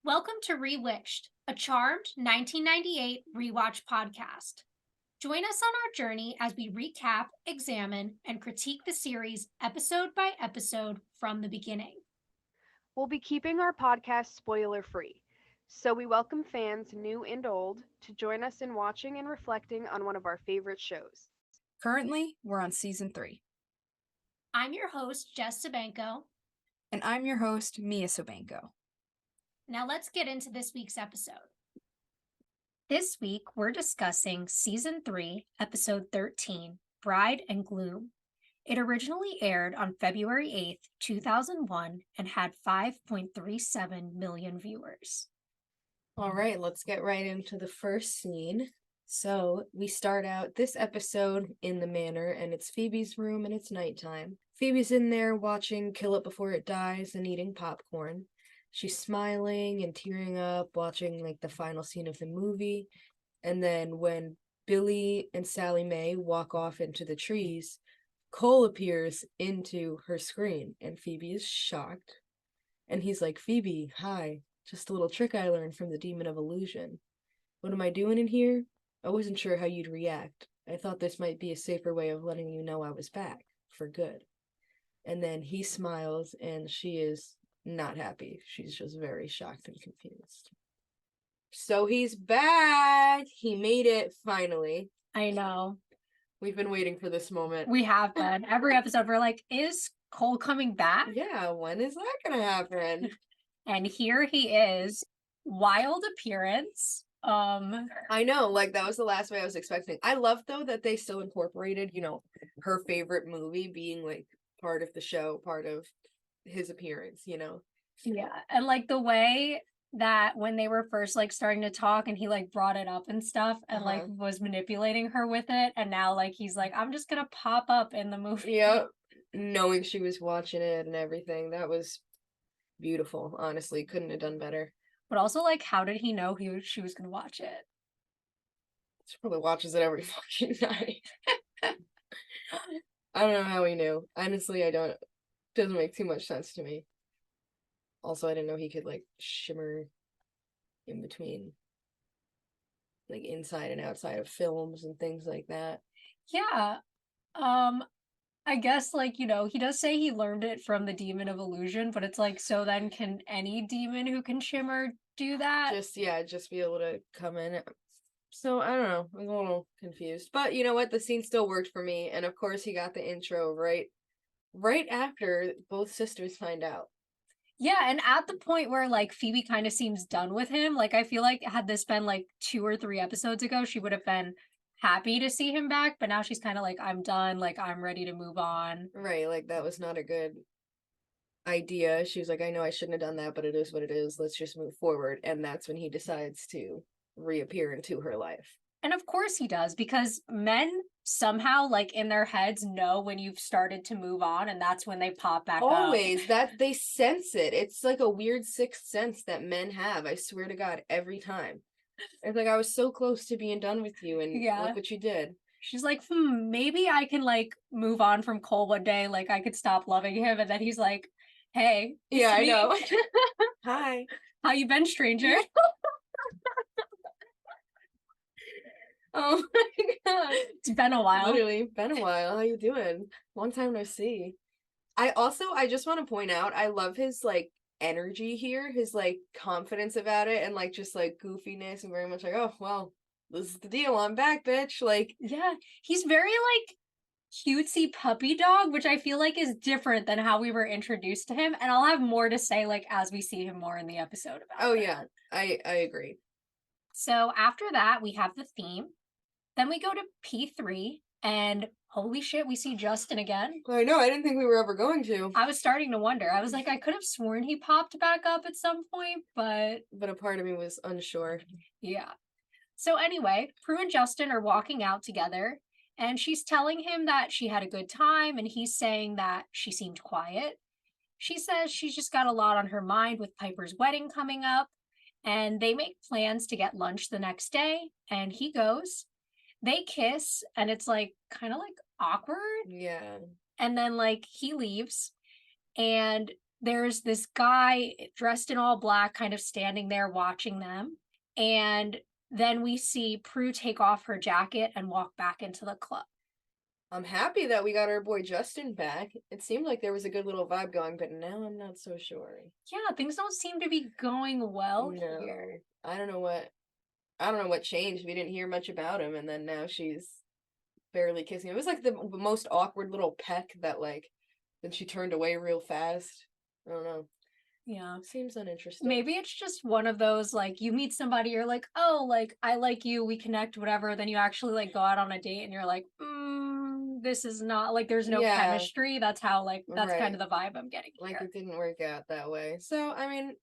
Welcome to Rewitched, a charmed 1998 rewatch podcast. Join us on our journey as we recap, examine, and critique the series episode by episode from the beginning. We'll be keeping our podcast spoiler free, so we welcome fans new and old to join us in watching and reflecting on one of our favorite shows. Currently, we're on season 3. I'm your host, Jess Sabanko. And I'm your host, Mia Sobanko. Now let's get into this week's episode. This week, we're discussing Season 3, Episode 13, Bride and Gloom. It originally aired on February 8th, 2001, and had 5.37 million viewers. All right, let's get right into the first scene. So we start out this episode in the manor, and it's Phoebe's room, and it's nighttime. Phoebe's in there watching Kill It Before It Dies and eating popcorn. She's smiling and tearing up, watching like the final scene of the movie. And then when Billy and Sally Mae walk off into the trees, Cole appears into her screen, and Phoebe is shocked. And he's like, "Phoebe, hi. Just a little trick I learned from the Demon of Illusion. What am I doing in here? I wasn't sure how you'd react. I thought this might be a safer way of letting you know I was back, for good." And then he smiles, and she is not happy. She's just very shocked and confused. So he's back! He made it, finally. I know. We've been waiting for this moment. We have been. Every episode, we're like, is Cole coming back? Yeah, when is that gonna happen? And here he is. Wild appearance. I know, like that was the last way I was expecting. I love though that they still incorporated, her favorite movie being like part of the show, part of his appearance, Yeah, and like the way that when they were first like starting to talk and he like brought it up and stuff and like was manipulating her with it, and now like he's like, I'm just gonna pop up in the movie. Yep. Knowing she was watching it and everything, that was beautiful. Honestly, couldn't have done better. But also, like, how did he know she was gonna watch it? She probably watches it every fucking night. I don't know how he knew. Honestly, doesn't make too much sense to me. Also, I didn't know he could like shimmer in between, like inside and outside of films and things like that. Yeah. I guess like, he does say he learned it from the Demon of Illusion, but it's like, so then can any demon who can shimmer do that? Just be able to come in. So I don't know. I'm a little confused. But you know what? The scene still worked for me. And of course he got the intro right after both sisters find out. Yeah, and at the point where like Phoebe kind of seems done with him, like I feel like had this been like 2 or 3 episodes ago, she would have been happy to see him back, but now she's kind of like, I'm done, like I'm ready to move on. Right, like that was not a good idea. She was like, I know I shouldn't have done that, but it is what it is. Let's just move forward. And that's when he decides to reappear into her life. And of course he does, because men somehow like in their heads know when you've started to move on, and that's when they pop back Always up. that they sense it. It's like a weird sixth sense that men have. I swear to God, every time. It's like I was so close to being done with you, and look what you did. She's like, maybe I can like move on from Cole one day. Like I could stop loving him, and then he's like, hey, yeah, I know. Hi, how you been, stranger? Oh my God. It's been a while. Literally, been a while. How you doing? Long time no see. I just want to point out, I love his like energy here, his like confidence about it, and like just like goofiness, and very much like, oh well, this is the deal. I'm back, bitch. Like, yeah, he's very like cutesy puppy dog, which I feel like is different than how we were introduced to him. And I'll have more to say like as we see him more in the episode about oh yeah, I agree. So after that, we have the theme. Then we go to P3, and holy shit, we see Justin again. I know, I didn't think we were ever going to. I was starting to wonder. I was like, I could have sworn he popped back up at some point, but a part of me was unsure. Yeah. So anyway, Prue and Justin are walking out together, and she's telling him that she had a good time, and he's saying that she seemed quiet. She says she's just got a lot on her mind with Piper's wedding coming up, and they make plans to get lunch the next day, and he goes. They kiss, and it's like kind of like awkward. Yeah. And then like he leaves, and there's this guy dressed in all black kind of standing there watching them. And then we see Prue take off her jacket and walk back into the club. I'm happy that we got our boy Justin back. It seemed like there was a good little vibe going, but now I'm not so sure. Yeah, things don't seem to be going well here. I don't know what changed. We didn't hear much about him, and then now she's barely kissing him. It was like the most awkward little peck that like then she turned away real fast. I don't know. Yeah. Seems uninteresting. Maybe it's just one of those, like, you meet somebody, you're like, oh, like, I like you, we connect, whatever. Then you actually, like, go out on a date and you're like, this is not, like, there's no Yeah. chemistry. That's how, like, that's kind Right. of the vibe I'm getting Like here. it didn't work out that way. So, I mean,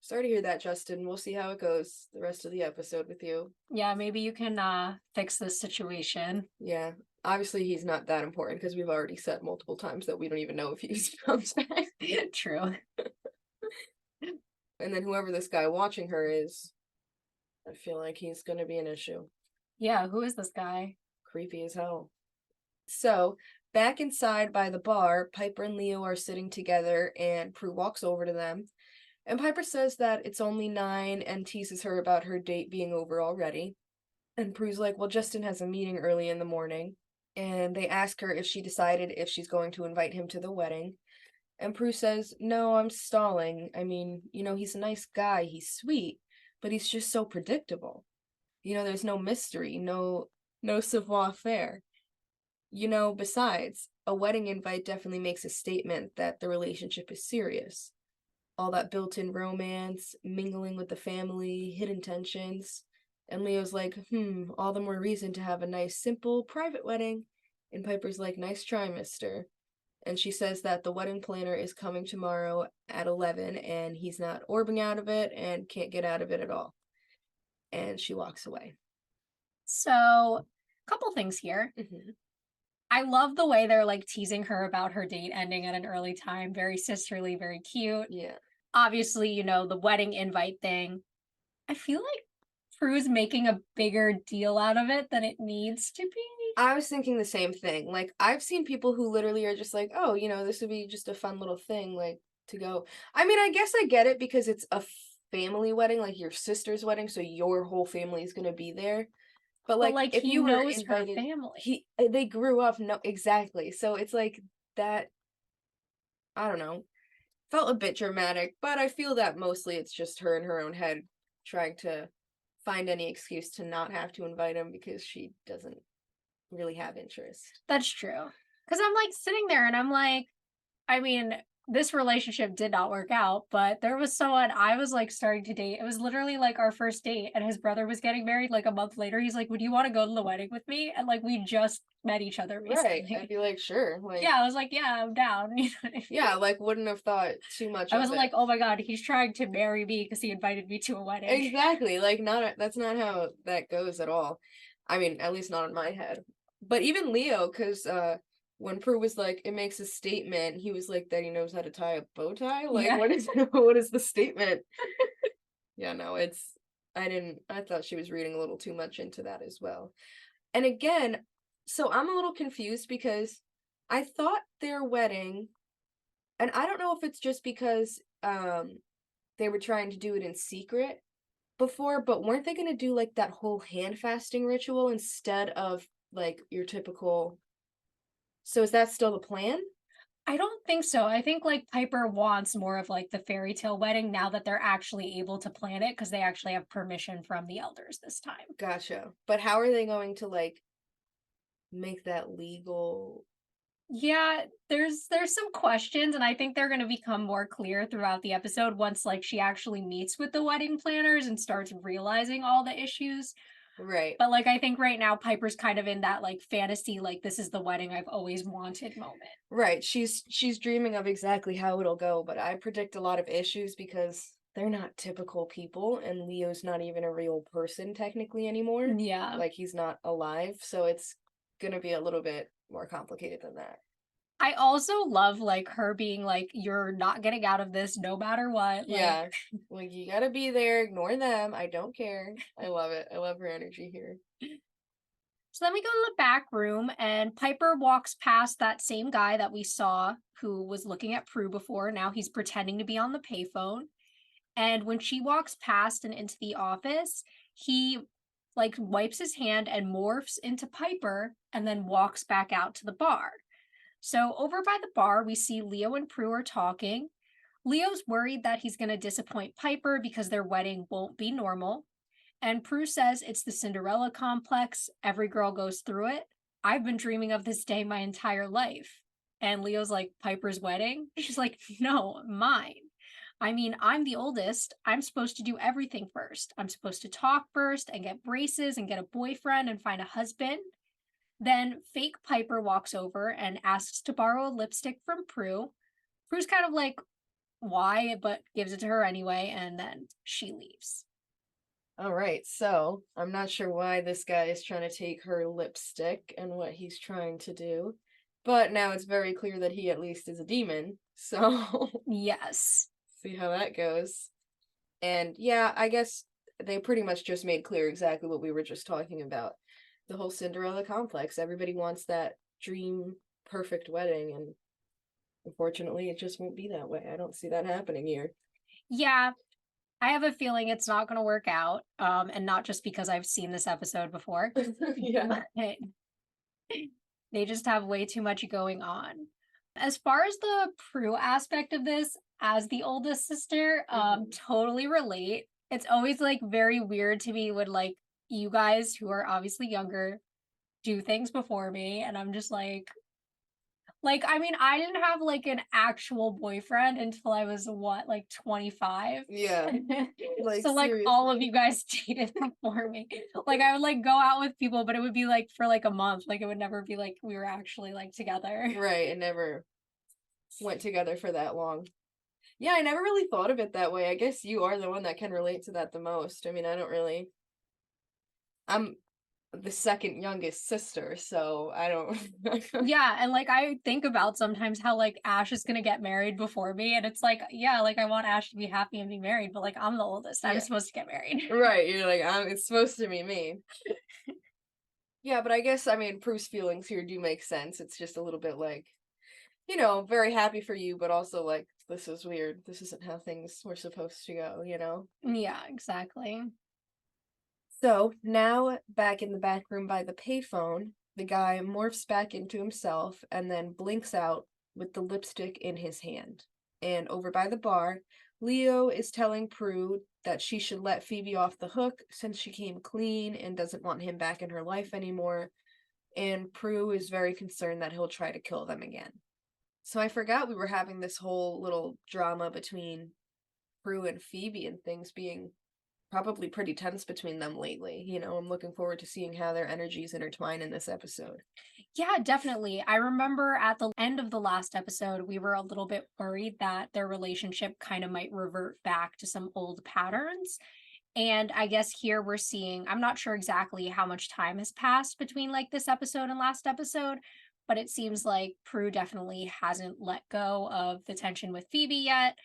sorry to hear that, Justin. We'll see how it goes the rest of the episode with you. Yeah, maybe you can fix this situation. Yeah. Obviously, he's not that important because we've already said multiple times that we don't even know if he comes back. True. And then whoever this guy watching her is, I feel like he's going to be an issue. Yeah, who is this guy? Creepy as hell. So, back inside by the bar, Piper and Leo are sitting together and Prue walks over to them. And Piper says that it's only 9 and teases her about her date being over already. And Prue's like, well, Justin has a meeting early in the morning. And they ask her if she decided if she's going to invite him to the wedding. And Prue says, no, I'm stalling. I mean, he's a nice guy. He's sweet. But he's just so predictable. There's no mystery, no savoir-faire. Besides, a wedding invite definitely makes a statement that the relationship is serious. All that built-in romance, mingling with the family, hidden tensions. And Leo's like, all the more reason to have a nice, simple, private wedding. And Piper's like, nice try, mister. And she says that the wedding planner is coming tomorrow at 11 and he's not orbing out of it and can't get out of it at all. And she walks away. So, a couple things here. Mm-hmm. I love the way they're like teasing her about her date ending at an early time. Very sisterly, very cute. Yeah. Obviously, the wedding invite thing. I feel like Prue's making a bigger deal out of it than it needs to be. I was thinking the same thing. Like, I've seen people who literally are just like, oh, this would be just a fun little thing, like, to go. I mean, I guess I get it because it's a family wedding, like your sister's wedding, so your whole family is going to be there. But like if he you were knows invited, her family. they grew up, no, exactly. So it's like that, I don't know, felt a bit dramatic, but I feel that mostly it's just her in her own head trying to find any excuse to not have to invite him because she doesn't really have interest. That's true. Because I'm like sitting there and I'm like, I mean, this relationship did not work out, but there was someone I was like starting to date. It was literally like our first date, and his brother was getting married like a month later. He's like, would you want to go to the wedding with me? And like, we just met each other recently. Right. I'd be like, sure. Like, yeah, I was like, yeah, I'm down. You know what I mean? Yeah, like wouldn't have thought too much. I wasn't like, oh my god, he's trying to marry me because he invited me to a wedding. Exactly. Like, that's not how that goes at all. I mean, at least not in my head. But even Leo, because when Prue was like, it makes a statement, he was like that he knows how to tie a bow tie. Like, Yeah. what is the statement? Yeah, no, I thought she was reading a little too much into that as well. And again, so I'm a little confused because I thought their wedding, and I don't know if it's just because they were trying to do it in secret before, but weren't they going to do like that whole hand fasting ritual instead of like your typical? So is that still the plan? I don't think so. I think like Piper wants more of like the fairy tale wedding now that they're actually able to plan it because they actually have permission from the elders this time. Gotcha. But how are they going to like make that legal? Yeah, there's some questions, and I think they're going to become more clear throughout the episode once like she actually meets with the wedding planners and starts realizing all the issues. Right. But like I think right now Piper's kind of in that like fantasy, like this is the wedding I've always wanted moment. Right. She's dreaming of exactly how it'll go, but I predict a lot of issues because they're not typical people and Leo's not even a real person technically anymore. Yeah. Like he's not alive, so it's going to be a little bit more complicated than that. I also love like her being like, you're not getting out of this no matter what. Yeah. Like you gotta be there, ignore them. I don't care. I love it. I love her energy here. So then we go to the back room, and Piper walks past that same guy that we saw who was looking at Prue before. Now he's pretending to be on the payphone. And when she walks past and into the office, he like wipes his hand and morphs into Piper and then walks back out to the bar. So over by the bar, we see Leo and Prue are talking. Leo's worried that he's going to disappoint Piper because their wedding won't be normal. And Prue says it's the Cinderella complex. Every girl goes through it. I've been dreaming of this day my entire life. And Leo's like, Piper's wedding? She's like, no, mine. I mean, I'm the oldest. I'm supposed to do everything first. I'm supposed to talk first and get braces and get a boyfriend and find a husband. Then fake Piper walks over and asks to borrow a lipstick from Prue. Prue's kind of like, why? But gives it to her anyway. And then she leaves. All right, so I'm not sure why this guy is trying to take her lipstick and what he's trying to do, but now it's very clear that he at least is a demon, so Yes. see how that goes. And yeah, I guess they pretty much just made clear exactly what we were just talking about. The whole Cinderella complex. Everybody wants that dream perfect wedding, and unfortunately it just won't be that way. I don't see that happening here. Yeah. I have a feeling it's not going to work out. And not just because I've seen this episode before. Yeah. But they just have way too much going on. As far as the Prue aspect of this, as the oldest sister, totally relate. It's always like very weird to me when like you guys who are obviously younger do things before me, and I'm just like, I mean, I didn't have like an actual boyfriend until I was what, like 25? Yeah. Like, So like all of seriously. you guys dated before me. Like I would like go out with people, but it would be like for like a month. Like it would never be like we were actually like together. Right, it never went together for that long. Yeah, I never really thought of it that way. I guess you are the one that can relate to that the most. I mean, I don't really. I'm the second youngest sister, so I don't. Yeah, and like I think about sometimes how like Ash is gonna get married before me, and it's like, yeah, like I want Ash to be happy and be married, but like I'm the oldest. I'm Yeah. supposed to get married. Right, you're like, it's supposed to be me. Yeah, but I guess, I mean, Prue's feelings here do make sense. It's just a little bit like, very happy for you, but also like, this is weird. This isn't how things were supposed to go, you know? Yeah, exactly. So now back in the back room by the payphone, the guy morphs back into himself and then blinks out with the lipstick in his hand. And over by the bar, Leo is telling Prue that she should let Phoebe off the hook since she came clean and doesn't want him back in her life anymore. And Prue is very concerned that he'll try to kill them again. So I forgot we were having this whole little drama between Prue and Phoebe and things being probably pretty tense between them lately. I'm looking forward to seeing how their energies intertwine in this episode. Yeah, definitely. I remember at the end of the last episode, we were a little bit worried that their relationship kind of might revert back to some old patterns. And I guess here we're seeing, I'm not sure exactly how much time has passed between like this episode and last episode, but it seems like Prue definitely hasn't let go of the tension with Phoebe yet.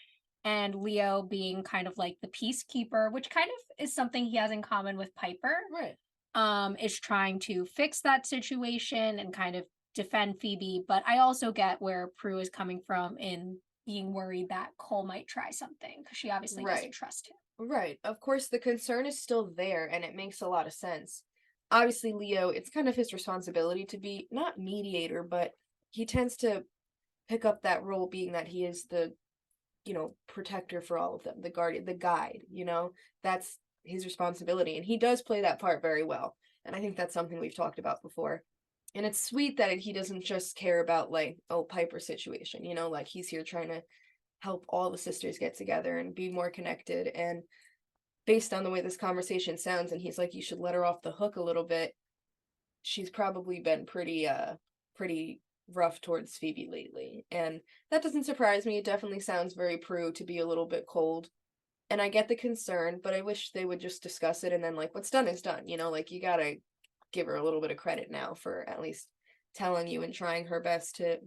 And Leo being kind of like the peacekeeper, which kind of is something he has in common with Piper. Right. Is trying to fix that situation and kind of defend Phoebe. But I also get where Prue is coming from in being worried that Cole might try something because she obviously doesn't trust him. Right. Of course, the concern is still there, and it makes a lot of sense. Obviously, Leo, it's kind of his responsibility to be not mediator, but he tends to pick up that role being that he is the, protector for all of them, the guardian, the guide, that's his responsibility. And he does play that part very well. And I think that's something we've talked about before. And it's sweet that he doesn't just care about like, Piper's situation, like he's here trying to help all the sisters get together and be more connected. And based on the way this conversation sounds, and he's like, you should let her off the hook a little bit. She's probably been pretty rough towards Phoebe lately. And that doesn't surprise me. It definitely sounds very Prue to be a little bit cold. And I get the concern, but I wish they would just discuss it and then like what's done is done, like you gotta give her a little bit of credit now for at least telling you and trying her best to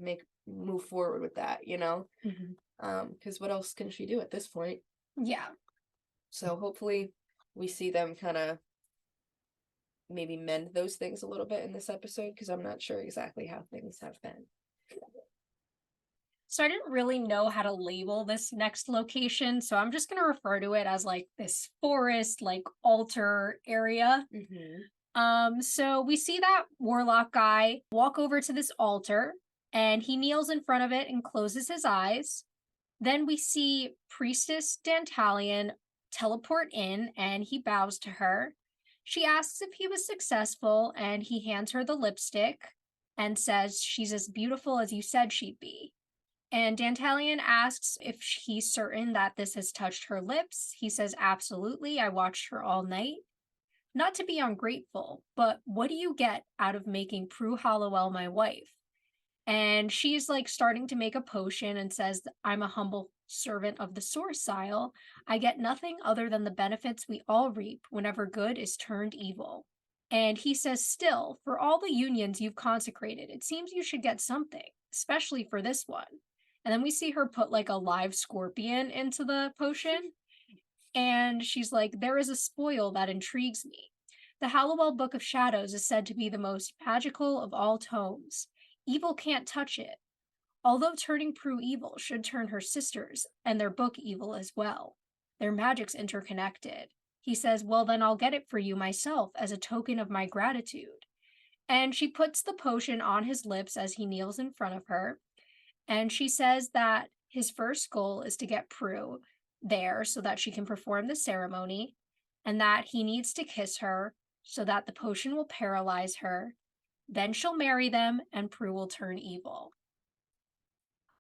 move forward with that, because what else can she do at this point? Yeah. So hopefully we see them kind of maybe mend those things a little bit in this episode, because I'm not sure exactly how things have been. So I didn't really know how to label this next location, so I'm just going to refer to it as like this forest, like altar area. So we see that warlock guy walk over to this altar, and he kneels in front of it and closes his eyes. Then we see Priestess Dantalion teleport in, and he bows to her. She asks if he was successful, and he hands her the lipstick and says she's as beautiful as you said she'd be. And Dantalion asks if he's certain that this has touched her lips. He says, absolutely, I watched her all night. Not to be ungrateful, but what do you get out of making Prue Hollowell my wife? And she's like starting to make a potion and says, I'm a humble servant of the source, Sile. I get nothing other than the benefits we all reap whenever good is turned evil. And he says, still, for all the unions you've consecrated, it seems you should get something, especially for this one. And then we see her put like a live scorpion into the potion. And she's like, there is a spoil that intrigues me. The Hallowell Book of Shadows is said to be the most magical of all tomes. Evil can't touch it. Although turning Prue evil should turn her sisters and their book evil as well. Their magic's interconnected. He says, well, then I'll get it for you myself as a token of my gratitude. And she puts the potion on his lips as he kneels in front of her. And she says that his first goal is to get Prue there so that she can perform the ceremony, and that he needs to kiss her so that the potion will paralyze her. Then she'll marry them, and Prue will turn evil.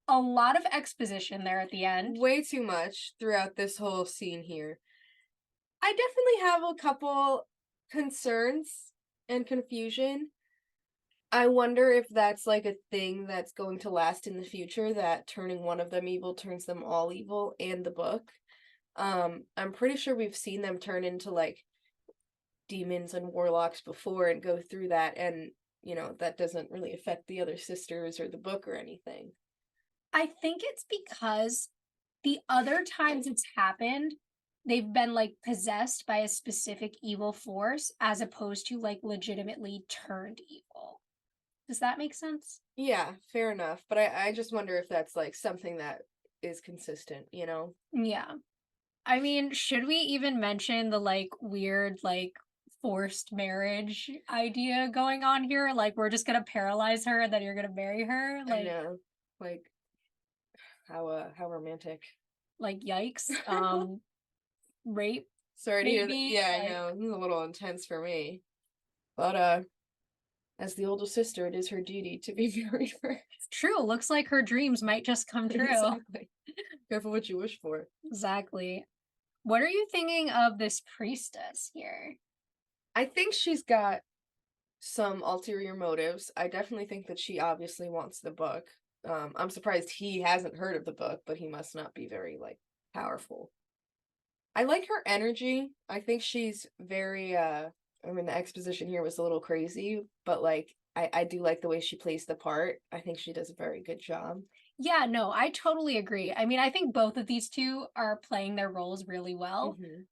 A lot of exposition there at the end. Way too much throughout this whole scene here. I definitely have a couple concerns and confusion. I wonder if that's like a thing that's going to last in the future, that turning one of them evil turns them all evil, and the book. I'm pretty sure we've seen them turn into like demons and warlocks before and go through that, and that doesn't really affect the other sisters or the book or anything. I think it's because the other times it's happened, they've been like possessed by a specific evil force as opposed to like legitimately turned evil. Does that make sense? Yeah, fair enough. But I just wonder if that's like something that is consistent, Yeah. I mean, should we even mention the like weird, like forced marriage idea going on here? Like, we're just gonna paralyze her and then you're gonna marry her? I know. Like, how romantic. Like, yikes. Rape. Sorry to hear that. Maybe, Yeah, like- I know. This is a little intense for me. But as the older sister, it is her duty to be married first. True. Looks like her dreams might just come true. Exactly. Careful what you wish for. Exactly. What are you thinking of this priestess here? I think she's got some ulterior motives. I definitely think that she obviously wants the book. I'm surprised he hasn't heard of the book, but he must not be very like powerful. I like her energy. I think she's very I mean, the exposition here was a little crazy, but like I do like the way she plays the part. I think she does a very good job. Yeah, no, I totally agree. I mean, I think both of these two are playing their roles really well. Mm-hmm.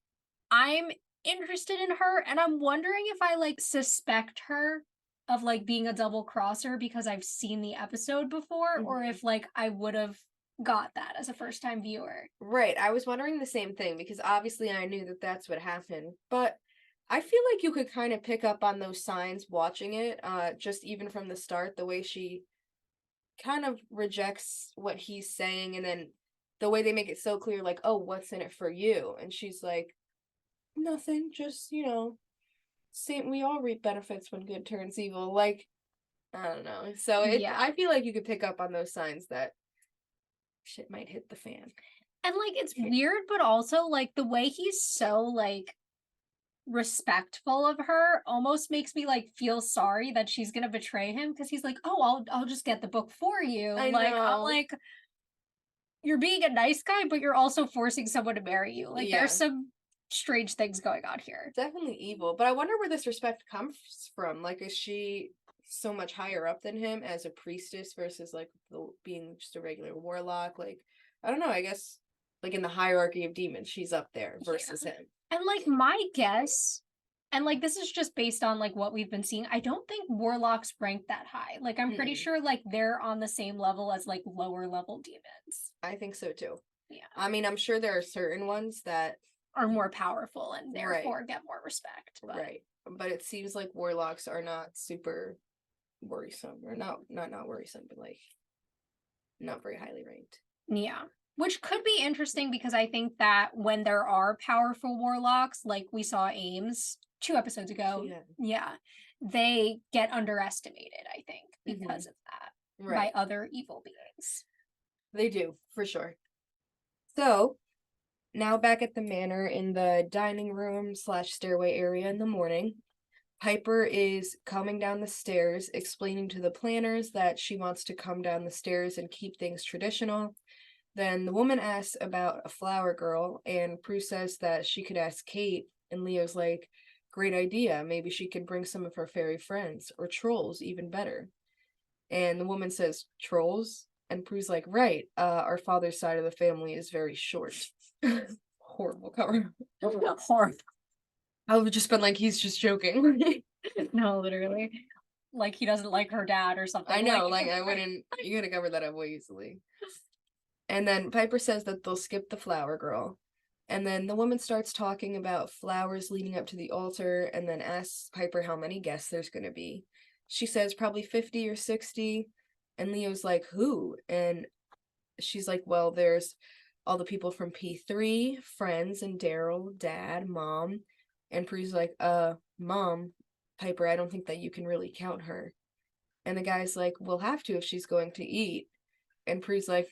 I'm interested in her, and I'm wondering if I like suspect her of like being a double crosser because I've seen the episode before, or if like I would have got that as a first time viewer. Right. I was wondering the same thing because obviously I knew that that's what happened, but I feel like you could kind of pick up on those signs watching it, just even from the start, the way she kind of rejects what he's saying, and then the way they make it so clear, like, oh, what's in it for you? And she's like, nothing, just, same, we all reap benefits when good turns evil. Like, I don't know. So Yeah. I feel like you could pick up on those signs that shit might hit the fan. And like it's weird, but also like the way he's so like respectful of her almost makes me like feel sorry that she's gonna betray him, because he's like, oh, I'll just get the book for you. I like know. I'm like, you're being a nice guy, but you're also forcing someone to marry you. Like Yeah. there's some strange things going on here. Definitely evil, but I wonder where this respect comes from. Like, is she so much higher up than him as a priestess versus like being just a regular warlock? Like, I don't know. I guess like in the hierarchy of demons, she's up there versus him. And like my guess And like this is just based on like what we've been seeing. I don't think warlocks rank that high. Like I'm pretty Mm-mm. sure like they're on the same level as like lower level demons. I think so too. Yeah. I mean, I'm sure there are certain ones that Are more powerful and Right. therefore get more respect. But right, but it seems like warlocks are not super worrisome, or not worrisome, but like not very highly ranked. yeah. Which could be interesting because I think that when there are powerful warlocks, like we saw Ames 2 episodes ago, Yeah. they get underestimated, I think, because of that Right. by other evil beings. They do, for sure. So, now back at the manor in the dining room / stairway area in the morning, Piper is coming down the stairs, explaining to the planners that she wants to come down the stairs and keep things traditional. Then the woman asks about a flower girl, and Prue says that she could ask Kate, and Leo's like, great idea, maybe she could bring some of her fairy friends, or trolls, even better. And the woman says, trolls? And Prue's like, right, our father's side of the family is very short. Horrible cover. Horrible. I would have just been like, he's just joking. No, literally. Like he doesn't like her dad or something. I know, like I wouldn't, you gotta cover that up way easily. And then Piper says that they'll skip the flower girl. And then the woman starts talking about flowers leading up to the altar, and then asks Piper how many guests there's gonna be. She says probably 50 or 60. And Leo's like, who? And she's like, well, there's all the people from P3, friends, and Daryl, dad, mom. And Prue's like, mom, Piper, I don't think that you can really count her. And the guy's like, we'll have to if she's going to eat. And Prue's like,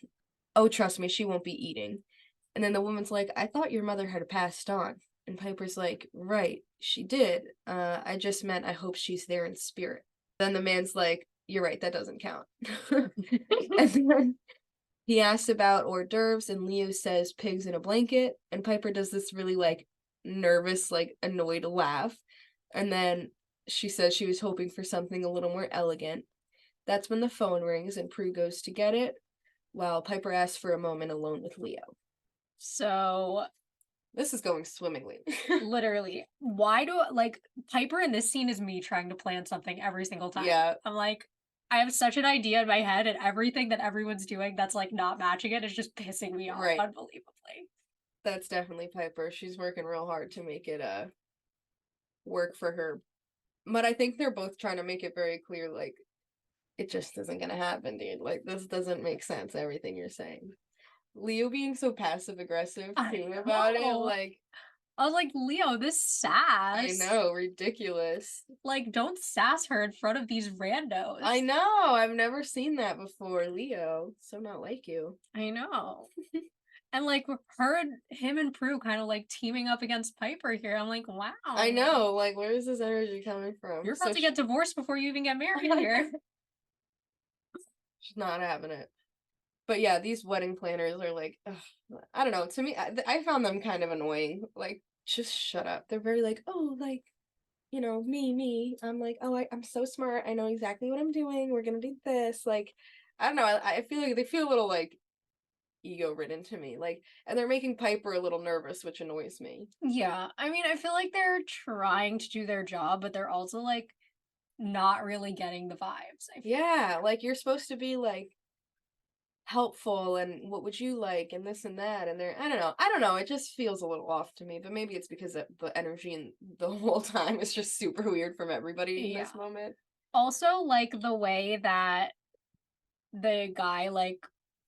oh, trust me, she won't be eating. And then the woman's like, I thought your mother had passed on. And Piper's like, right, she did. I just meant I hope she's there in spirit. Then the man's like, you're right, that doesn't count. And then he asks about hors d'oeuvres, and Leo says pigs in a blanket. And Piper does this really like nervous, like annoyed laugh. And then she says she was hoping for something a little more elegant. That's when the phone rings and Prue goes to get it, while Piper asks for a moment alone with Leo. So This is going swimmingly. literally, why do like Piper in this scene is me trying to plan something every single time. Yeah. I'm like, I have such an idea in my head, and everything that everyone's doing that's like not matching it is just pissing me off Right. unbelievably. That's definitely Piper. She's working real hard to make it work for her. But I think they're both trying to make it very clear, like, it just isn't gonna happen, dude. Like, this doesn't make sense, everything you're saying. Leo being so passive aggressive too about it, know. like, I was like, Leo, this sass. I know, ridiculous. Like, don't sass her in front of these randos. I know, I've never seen that before, Leo. So not like you. I know. And like him and Prue kind of like teaming up against Piper here. I'm like, wow. I know, like, where is this energy coming from? You're about to get divorced before you even get married here. She's not having it. But yeah, these wedding planners are like, ugh, I don't know. To me, I found them kind of annoying. Like, just shut up. They're very like, oh, like, you know, me. I'm like, oh, I'm so smart. I know exactly what I'm doing. We're gonna do this. Like, I don't know. I feel like they feel a little like ego ridden to me. Like, and they're making Piper a little nervous, which annoys me. Yeah, I mean, I feel like they're trying to do their job, but they're also like not really getting the vibes. I feel. Yeah, like you're supposed to be like helpful and what would you like and this and that, and they're I don't know, it just feels a little off to me, but maybe it's because the energy and the whole time is just super weird from everybody in this moment. Also, like the way that the guy like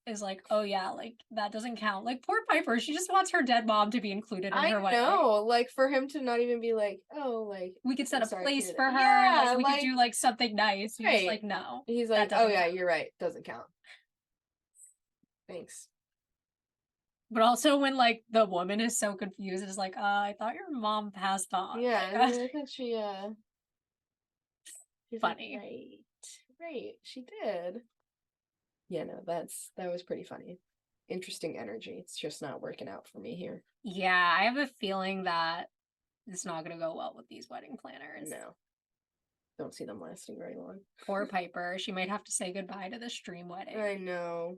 is like, oh yeah, like that doesn't count. Like poor Piper, she just wants her dead mom to be included in her wedding. I know, like for him to not even be like, oh, like we could set I'm a sorry to place hear for that. her. Yeah, like we like, could do like something nice. He's right. like, no. He's that like, oh doesn't yeah, count. you're right, doesn't count. Thanks. But also when like the woman is so confused, it's like, I thought your mom passed on. Yeah, Like, I thought she's funny. Like, right, she did. Yeah, no, that was pretty funny. Interesting energy. It's just not working out for me here. Yeah, I have a feeling that it's not gonna go well with these wedding planners. No. Don't see them lasting very long. Poor Piper. She might have to say goodbye to this dream wedding. I know.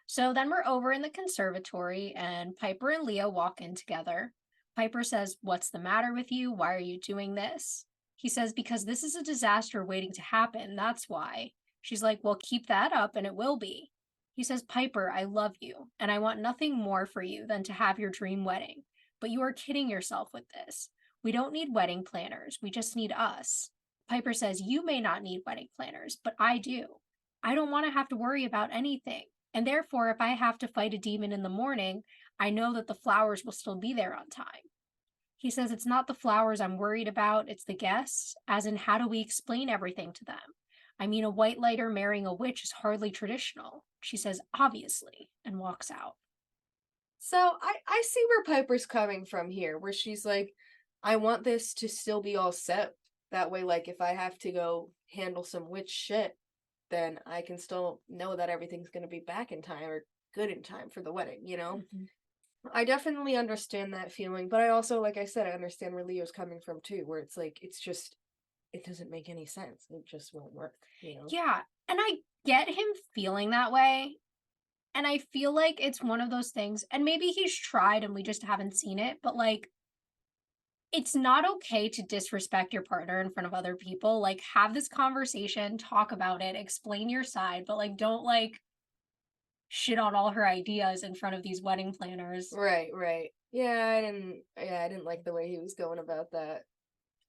So then we're over in the conservatory, and Piper and Leo walk in together. Piper says, "What's the matter with you? Why are you doing this?" He says, "Because this is a disaster waiting to happen. That's why." She's like, "Well, keep that up and it will be." He says, "Piper, I love you, and I want nothing more for you than to have your dream wedding. But you are kidding yourself with this. We don't need wedding planners. We just need us." Piper says, "You may not need wedding planners, but I do. I don't want to have to worry about anything. And therefore, if I have to fight a demon in the morning, I know that the flowers will still be there on time." He says, "It's not the flowers I'm worried about, it's the guests, as in how do we explain everything to them? I mean, a white lighter marrying a witch is hardly traditional." She says, "Obviously," and walks out. So I see where Piper's coming from here, where she's like, I want this to still be all set. That way, like, if I have to go handle some witch shit, then I can still know that everything's gonna be back in time or good in time for the wedding, you know? I definitely understand that feeling, but I also, like I said, I understand where Leo's coming from too, where it's like, it's just, it doesn't make any sense. It just won't work, you know? Yeah, and I get him feeling that way. And I feel like it's one of those things, and maybe he's tried and we just haven't seen it, but like, it's not okay to disrespect your partner in front of other people. Like, have this conversation, talk about it, explain your side, but like, don't like shit on all her ideas in front of these wedding planners. Right. Yeah, I didn't like the way he was going about that.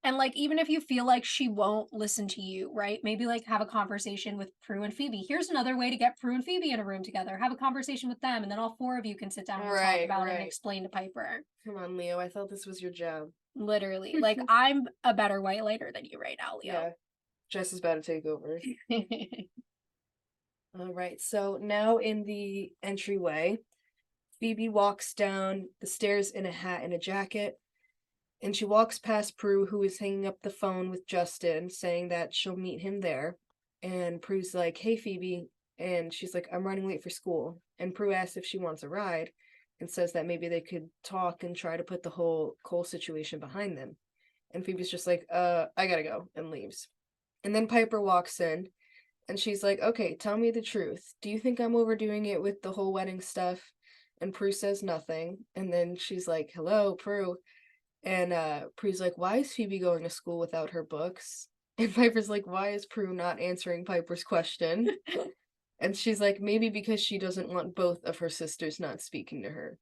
And like, even if you feel like she won't listen to you, right? Maybe like have a conversation with Prue and Phoebe. Here's another way to get Prue and Phoebe in a room together. Have a conversation with them, and then all four of you can sit down and talk Right, about it and right. explain to Piper. Come on, Leo, I thought this was your job. Literally. Like, I'm a better white lighter than you right now, Yeah, Leo. Jess is about to take over. All right, so now in the entryway, Phoebe walks down the stairs in a hat and a jacket, and she walks past Prue, who is hanging up the phone with Justin, saying that she'll meet him there. And Prue's like, "Hey, Phoebe," and she's like, "I'm running late for school." And Prue asks if she wants a ride, and says that maybe they could talk and try to put the whole Cole situation behind them. And Phoebe's just like, I gotta go," and leaves. And then Piper walks in, and she's like, "Okay, tell me the truth. Do you think I'm overdoing it with the whole wedding stuff?" And Prue says nothing. And then she's like, "Hello, Prue." And Prue's like, "Why is Phoebe going to school without her books?" And Piper's like, "Why is Prue not answering Piper's question?" And she's like, "Maybe because she doesn't want both of her sisters not speaking to her."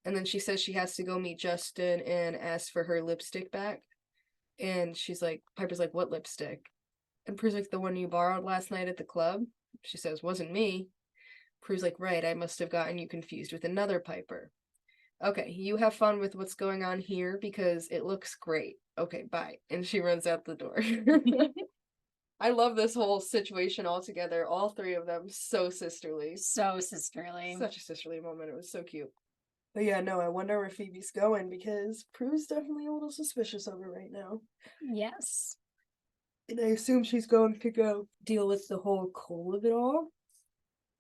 And then she says she has to go meet Justin and ask for her lipstick back. And she's like, Piper's like, "What lipstick?" And Prue's like, "The one you borrowed last night at the club." She says, "Wasn't me." Prue's like, "Right, I must have gotten you confused with another Piper. Okay, you have fun with what's going on here because it looks great. Okay, bye." And she runs out the door. I love this whole situation altogether. All three of them, so sisterly. So sisterly. Such a sisterly moment. It was so cute. But yeah, no, I wonder where Phoebe's going because Prue's definitely a little suspicious of her right now. Yes. And I assume she's going to go deal with the whole Cole of it all.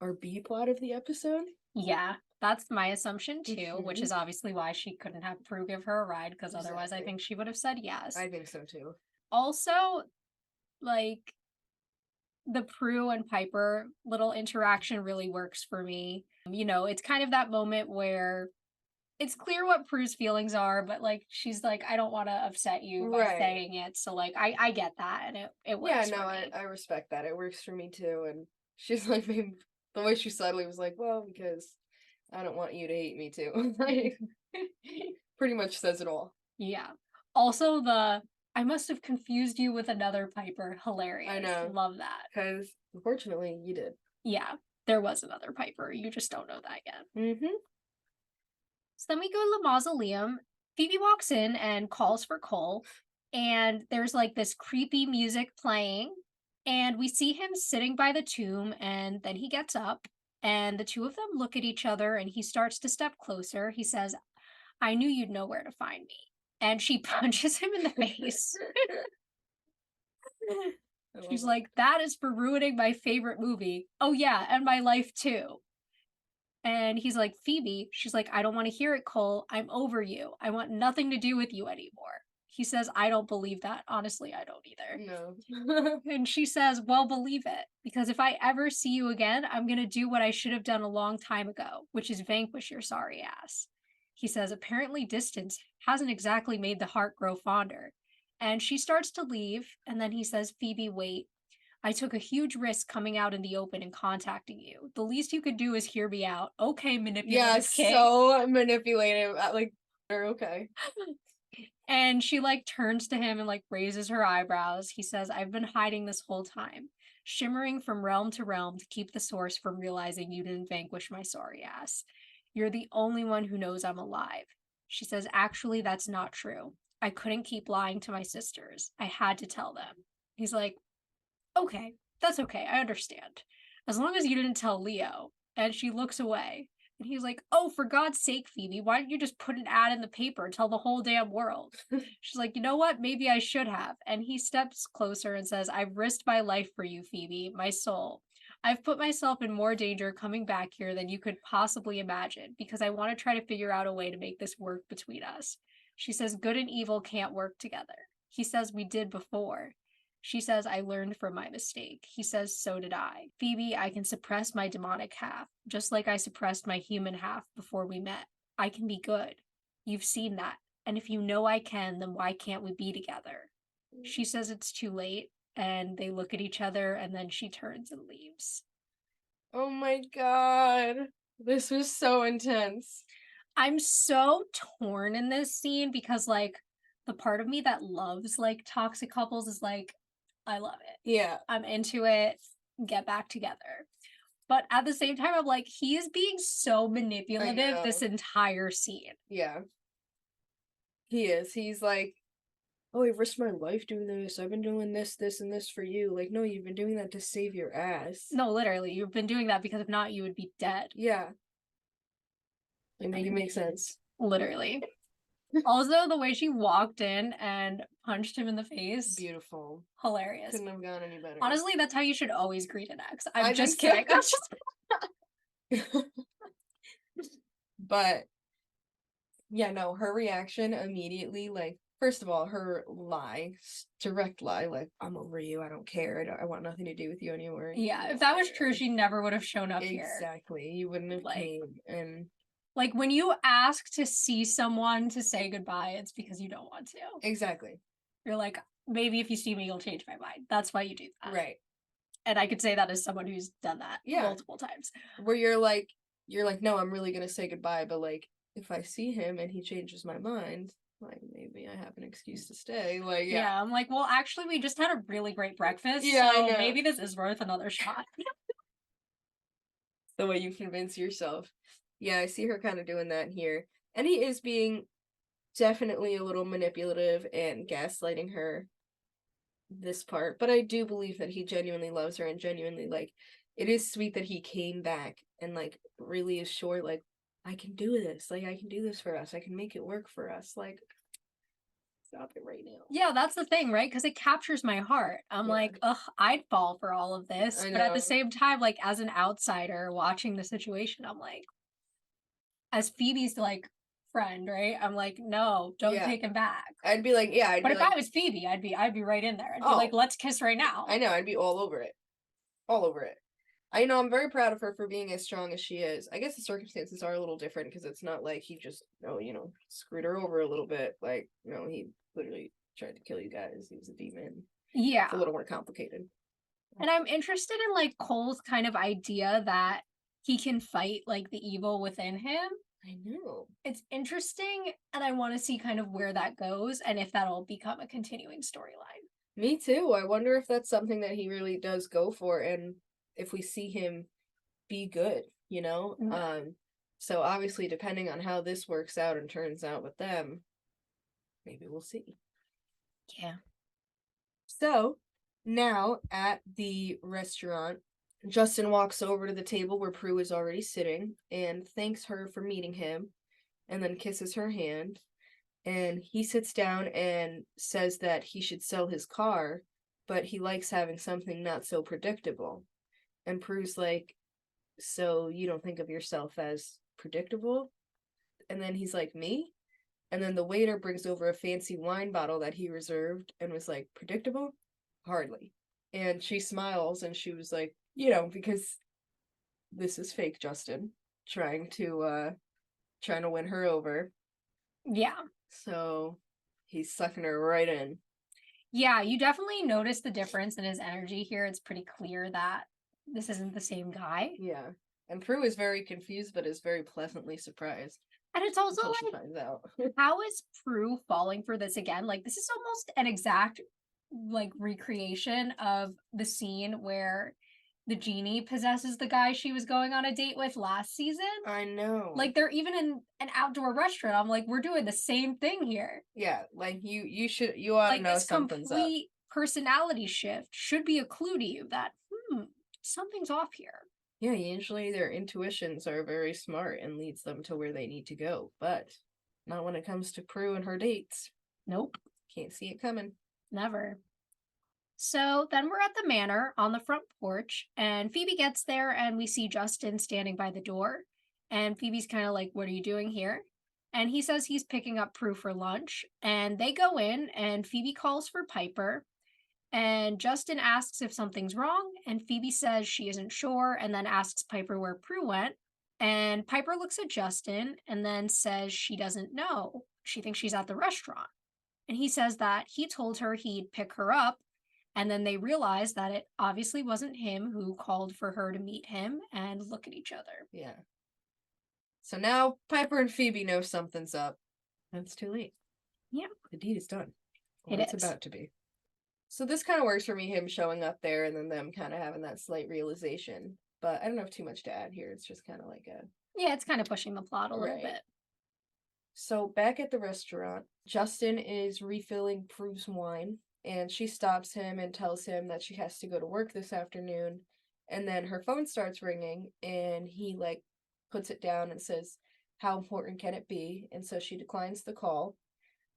Or B plot of the episode. Yeah, that's my assumption too, which Mhm. is obviously why she couldn't have Prue give her a ride, because otherwise I Exactly. think she would have said yes. I think so too. Also, like, the Prue and Piper little interaction really works for me. You know, it's kind of that moment where it's clear what Prue's feelings are, but like she's like, I don't want to upset you by Right. saying it. So like I get that, and it Yeah, works no, for me. I respect that. It works for me too. And she's like, maybe the way she subtly was like, "Well, because I don't want you to hate me too." Like, pretty much says it all. Yeah. Also, the I must have confused you with another Piper. Hilarious. I know. Love that. Because unfortunately, you did. Yeah, there was another Piper. You just don't know that yet. Mm-hmm. So then we go to the mausoleum. Phoebe walks in and calls for Cole, and there's like this creepy music playing, and we see him sitting by the tomb, and then he gets up, and the two of them look at each other, and he starts to step closer. He says, "I knew you'd know where to find me." And she punches him in the face. She's like, "That is for ruining my favorite movie. Oh, yeah, and my life too." And he's like, "Phoebe," she's like, "I don't want to hear it, Cole. I'm over you. I want nothing to do with you anymore." He says, "I don't believe that. Honestly, I don't either." No. And she says, "Well, believe it, because if I ever see you again, I'm going to do what I should have done a long time ago, which is vanquish your sorry ass." He says, apparently distance hasn't exactly made the heart grow fonder. And she starts to leave, and then he says, Phoebe, wait. I took a huge risk coming out in the open and contacting you. The least you could do is hear me out. Okay, manipulative king. So manipulative. Like, they're okay. And she like turns to him and like raises her eyebrows. He says, I've been hiding this whole time, shimmering from realm to realm to keep the source from realizing you didn't vanquish my sorry ass. You're the only one who knows I'm alive. She says, actually, that's not true. I couldn't keep lying to my sisters. I had to tell them. He's like, okay, that's okay. I understand. As long as you didn't tell Leo. And she looks away. And he's like, oh, for God's sake, Phoebe, why don't you just put an ad in the paper and tell the whole damn world? She's like, you know what? Maybe I should have. And he steps closer and says, I've risked my life for you, Phoebe, my soul. I've put myself in more danger coming back here than you could possibly imagine because I want to try to figure out a way to make this work between us. She says, good and evil can't work together. He says, we did before. She says, I learned from my mistake. He says, so did I. Phoebe, I can suppress my demonic half, just like I suppressed my human half before we met. I can be good. You've seen that. And if you know I can, then why can't we be together? She says it's too late, and they look at each other, and then she turns and leaves. Oh my god. This was so intense. I'm so torn in this scene because, like, the part of me that loves, like, toxic couples is like, I love it. Yeah. I'm into it. Get back together. But at the same time, I'm like, he is being so manipulative this entire scene. Yeah. He is. He's like, oh, I've risked my life doing this. I've been doing this, this, and this for you. Like, no, you've been doing that to save your ass. No, literally, you've been doing that because if not, you would be dead. Yeah. Like, make it make sense. Literally. Also, the way she walked in and punched him in the face. Beautiful. Hilarious. Couldn't have gone any better. Honestly, that's how you should always greet an ex. I'm I just think kidding. so. But yeah, no, her reaction immediately, like, first of all, her lie, direct lie, like, I'm over you, I don't care, I want nothing to do with you anymore. Yeah, if that was true, she never would have shown up here. Exactly. You wouldn't have Like- came. And Like, when you ask to see someone to say goodbye, it's because you don't want to. exactly. You're like, maybe if you see me, you'll change my mind. That's why you do that. Right. And I could say that as someone who's done that multiple times. Where you're like, no, I'm really gonna say goodbye, but like, if I see him and he changes my mind, like, maybe I have an excuse to stay. Like, Yeah, I'm like, well, actually, we just had a really great breakfast. Yeah, I so know. maybe this is worth another shot. The way you convince yourself. Yeah, I see her kind of doing that here. And he is being definitely a little manipulative and gaslighting her this part. But I do believe that he genuinely loves her and genuinely, like, it is sweet that he came back and, like, really is sure, like, I can do this. Like, I can do this for us. I can make it work for us. Like, stop it right now. Yeah, that's the thing, right? Because it captures my heart. I'm Yeah. like, ugh, I'd fall for all of this. I But at know. the same time, like, as an outsider watching the situation, I'm like, as Phoebe's, like, friend, right? I'm like, no, don't Yeah. take him back. I'd be like, yeah, I'd But be if like, I was Phoebe, I'd be right in there. I'd be Oh. like, let's kiss right now. I know, I'd be all over it. All over it. I know, I'm very proud of her for being as strong as she is. I guess the circumstances are a little different because it's not like he just, screwed her over a little bit. Like, he literally tried to kill you guys. He was a demon. Yeah. It's a little more complicated. And I'm interested in, like, Cole's kind of idea that he can fight, like, the evil within him. I know. It's interesting, and I want to see kind of where that goes and if that'll become a continuing storyline. Me too. I wonder if that's something that he really does go for and if we see him be good, Mhm. So obviously depending on how this works out and turns out with them, maybe we'll see. Yeah. So now at the restaurant, Justin walks over to the table where Prue is already sitting and thanks her for meeting him and then kisses her hand. And he sits down and says that he should sell his car, but he likes having something not so predictable. And Prue's like, so you don't think of yourself as predictable? And then he's like, me? And then the waiter brings over a fancy wine bottle that he reserved and was like, predictable? Hardly. And she smiles and she was like, because this is fake Justin trying to trying to win her over. Yeah. So he's sucking her right in. Yeah, you definitely notice the difference in his energy here. It's pretty clear that this isn't the same guy. Yeah. And Prue is very confused, but is very pleasantly surprised And it's also until she like, finds out. how is Prue falling for this again? Like, this is almost an exact like recreation of the scene where the genie possesses the guy she was going on a date with last season. I know. Like, they're even in an outdoor restaurant. I'm like, we're doing the same thing here. Yeah, like you ought to Like, know this something's up. complete personality shift should be a clue to you that something's off here. Yeah, usually their intuitions are very smart and leads them to where they need to go, but not when it comes to Prue and her dates. Nope, Can't see it coming. never. So then we're at the manor on the front porch, and Phoebe gets there, and we see Justin standing by the door. And Phoebe's kind of like, "What are you doing here?" And he says he's picking up Prue for lunch. And they go in, and Phoebe calls for Piper. And Justin asks if something's wrong, and Phoebe says she isn't sure, and then asks Piper where Prue went. And Piper looks at Justin and then says she doesn't know. She thinks she's at the restaurant. And he says that he told her he'd pick her up. And then they realize that it obviously wasn't him who called for her to meet him and look at each other. Yeah. So now Piper and Phoebe know something's up. And it's too late. Yeah. The deed is done. It Or it's is. about to be. So this kind of works for me, him showing up there and then them kind of having that slight realization. But I don't have too much to add here. It's just kind of like a... Yeah, it's kind of pushing the plot a little Right. bit. So back at the restaurant, Justin is refilling Prue's wine, and she stops him and tells him that she has to go to work this afternoon. And then her phone starts ringing, and he like puts it down and says, "How important can it be?" And so she declines the call,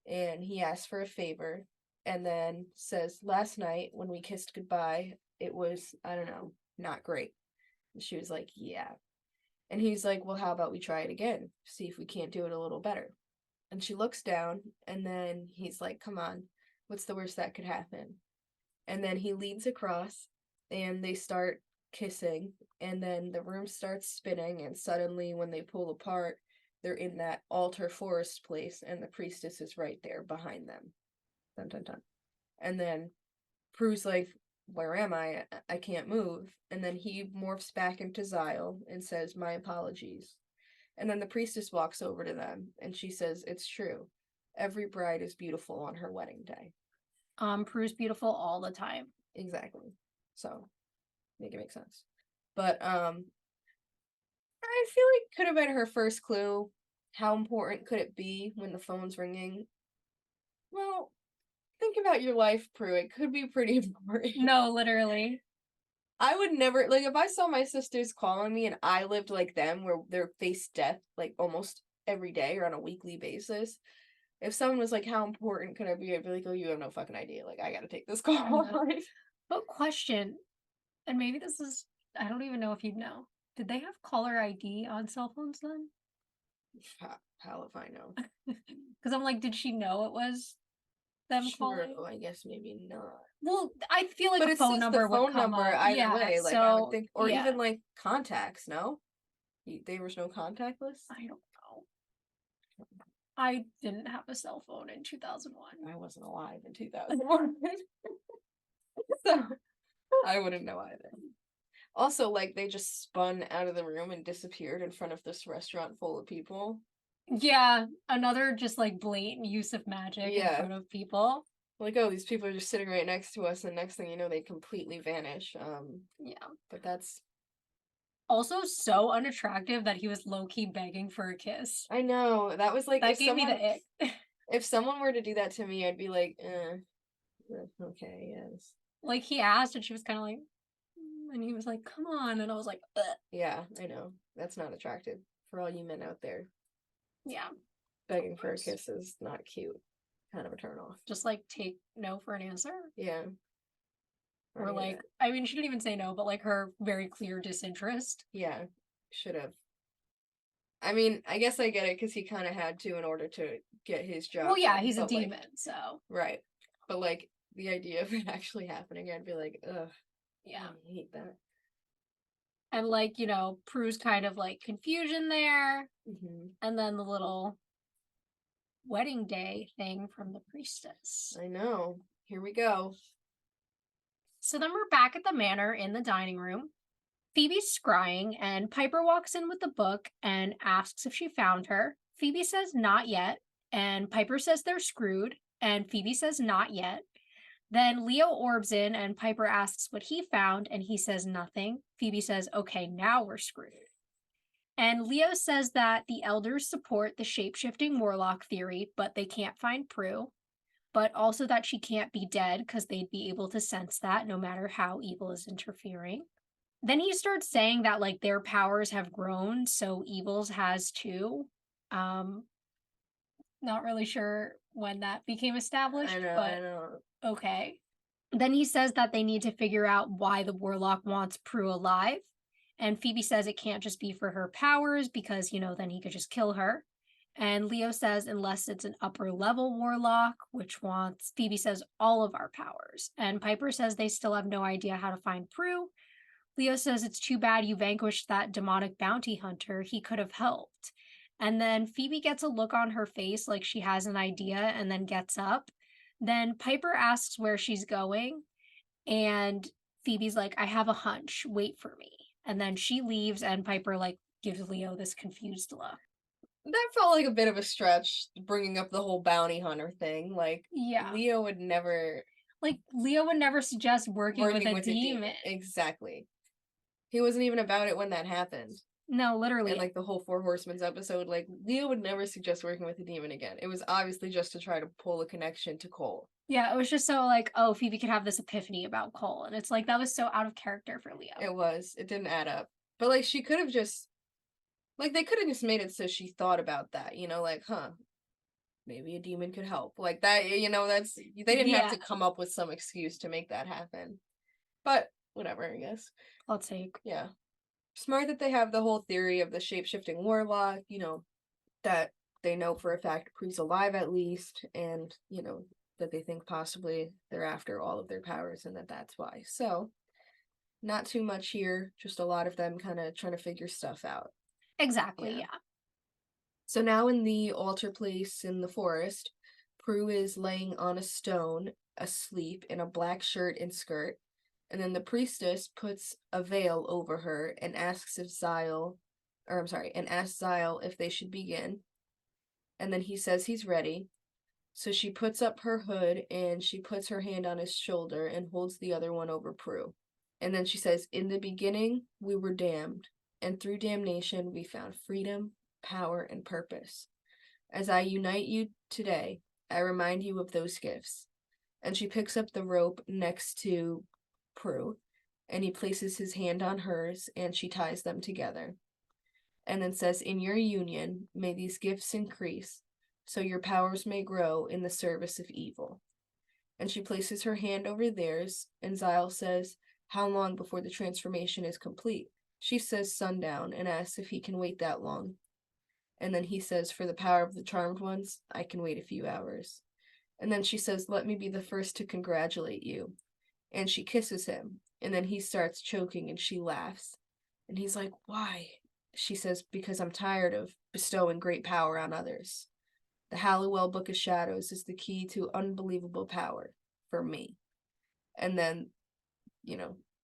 and he asks for a favor, and then says, "Last night when we kissed goodbye, it was, I don't know, not great." And she was like, "Yeah." And he's like, "Well, how about we try it again? See if we can't do it a little better." And she looks down, and then he's like, "Come on, what's the worst that could happen?" And then he leans across, and they start kissing, and then the room starts spinning, and suddenly when they pull apart, they're in that altar forest place, and the priestess is right there behind them. Dun dun dun. And then Prue's like, "Where am I? I can't move." And then he morphs back into Zyle and says, "My apologies." And then the priestess walks over to them and she says, "It's true. Every bride is beautiful on her wedding day." Prue's beautiful all the time. Exactly. So, make it make sense. But I feel like could have been her first clue. How important could it be when the phone's ringing? Well, think about your life, Prue. It could be pretty important. No, literally. I would never, like, if I saw my sisters calling me and I lived like them, where they're faced death like almost every day or on a weekly basis, if someone was like, "How important could I be?" I'd be like, "Oh, you have no fucking idea. Like, I gotta take this call." But question, and maybe this is, I don't even know if you'd know. Did they have caller ID on cell phones then? How if I know? Because I'm like, did she know it was them calling? Oh, I guess maybe not. Well, I feel like But a it phone says number the phone would come number up. either Yeah, way. Like, I so would think, or yeah. even like contacts. No, there was no contact list. I don't know. I didn't have a cell phone in 2001. I wasn't alive in 2001. So I wouldn't know either. Also, like, they just spun out of the room and disappeared in front of this restaurant full of people. Yeah, another just like blatant use of magic in Yeah. front of people. Like, oh, these people are just sitting right next to us, and next thing you know, they completely vanish. Yeah. But that's... Also so unattractive that he was low-key begging for a kiss. I know, that was like, That if gave me someone... the ick. If someone were to do that to me, I'd be like, okay, yes. Like, he asked and she was kind of like, and he was like, "Come on," and I was like, ugh. Yeah, I know. That's not attractive. For all you men out there, Yeah, begging for a kiss is not cute. Kind of a turn off. just like take no for an answer. Yeah. Or like, I mean, she didn't even say no, but like her very clear disinterest. Yeah, should have. I mean, I guess I get it because he kind of had to in order to get his job. Well, yeah, done, he's a but, like, demon, so right. But like the idea of it actually happening, I'd be like, ugh, yeah. I hate that. And like, Prue's kind of like confusion there. Mm-hmm. And then the little wedding day thing from the priestess. I know. Here we go. So then we're back at the manor in the dining room. Phoebe's scrying, and Piper walks in with the book and asks if she found her. Phoebe says not yet, and Piper says they're screwed, and Phoebe says not yet. Then Leo orbs in, and Piper asks what he found, and he says nothing. Phoebe says, okay, now we're screwed. And Leo says that the elders support the shape-shifting warlock theory, but they can't find Prue. But also that she can't be dead because they'd be able to sense that no matter how evil is interfering. Then he starts saying that like their powers have grown, so evil's has too. Not really sure when that became established, I know. okay. Then he says that they need to figure out why the warlock wants Prue alive. And Phoebe says it can't just be for her powers because, then he could just kill her. And Leo says unless it's an upper level warlock, which wants, Phoebe says, all of our powers. And Piper says they still have no idea how to find Prue. Leo says it's too bad you vanquished that demonic bounty hunter. He could have helped. And then Phoebe gets a look on her face like she has an idea and then gets up. Then Piper asks where she's going. And Phoebe's like, I have a hunch. Wait for me. And then she leaves and Piper like gives Leo this confused look. That felt like a bit of a stretch, bringing up the whole bounty hunter thing. Like, Yeah. Leo would never... Like, Leo would never suggest working with a demon. Exactly. He wasn't even about it when that happened. No, literally. And like the whole Four Horsemen's episode, like Leo would never suggest working with a demon again. It was obviously just to try to pull a connection to Cole. Yeah, it was just so like, oh, Phoebe could have this epiphany about Cole. And it's like, that was so out of character for Leo. It was. It didn't add up. But like she could have just, like they could have just made it so she thought about that, like, maybe a demon could help. Like that, that's, they didn't have to come up with some excuse to make that happen. But whatever, I guess. I'll take. Yeah. Smart that they have the whole theory of the shape-shifting warlock, that they know for a fact Prue's alive at least, and, that they think possibly they're after all of their powers and that's why. So, not too much here, just a lot of them kind of trying to figure stuff out. Exactly, yeah. So now in the altar place in the forest, Prue is laying on a stone, asleep in a black shirt and skirt. And then the priestess puts a veil over her and asks Zyle if they should begin. And then he says he's ready. So she puts up her hood and she puts her hand on his shoulder and holds the other one over Prue. And then she says, in the beginning, we were damned, and through damnation, we found freedom, power, and purpose. As I unite you today, I remind you of those gifts. And she picks up the rope next to Prue, and he places his hand on hers, and she ties them together. And then says, in your union, may these gifts increase, so your powers may grow in the service of evil. And she places her hand over theirs, and Zyle says, how long before the transformation is complete? She says sundown, and asks if he can wait that long. And then he says, for the power of the charmed ones, I can wait a few hours. And then she says, let me be the first to congratulate you. And she kisses him, and then he starts choking, and she laughs. And he's like, why? She says, because I'm tired of bestowing great power on others. The Halliwell Book of Shadows is the key to unbelievable power for me. And then,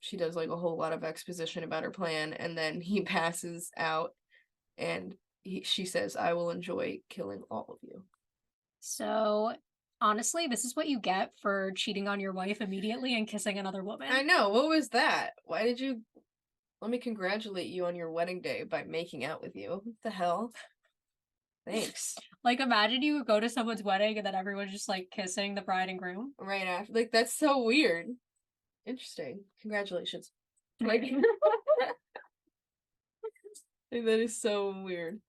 she does like a whole lot of exposition about her plan, and then he passes out, and she says, I will enjoy killing all of you. So, honestly, this is what you get for cheating on your wife immediately and kissing another woman. I know. What was that? Why did you... Let me congratulate you on your wedding day by making out with you. What the hell? Thanks. Like, imagine you go to someone's wedding and then everyone's just, like, kissing the bride and groom. Right after. Like, that's so weird. Interesting. Congratulations. Like, that is so weird.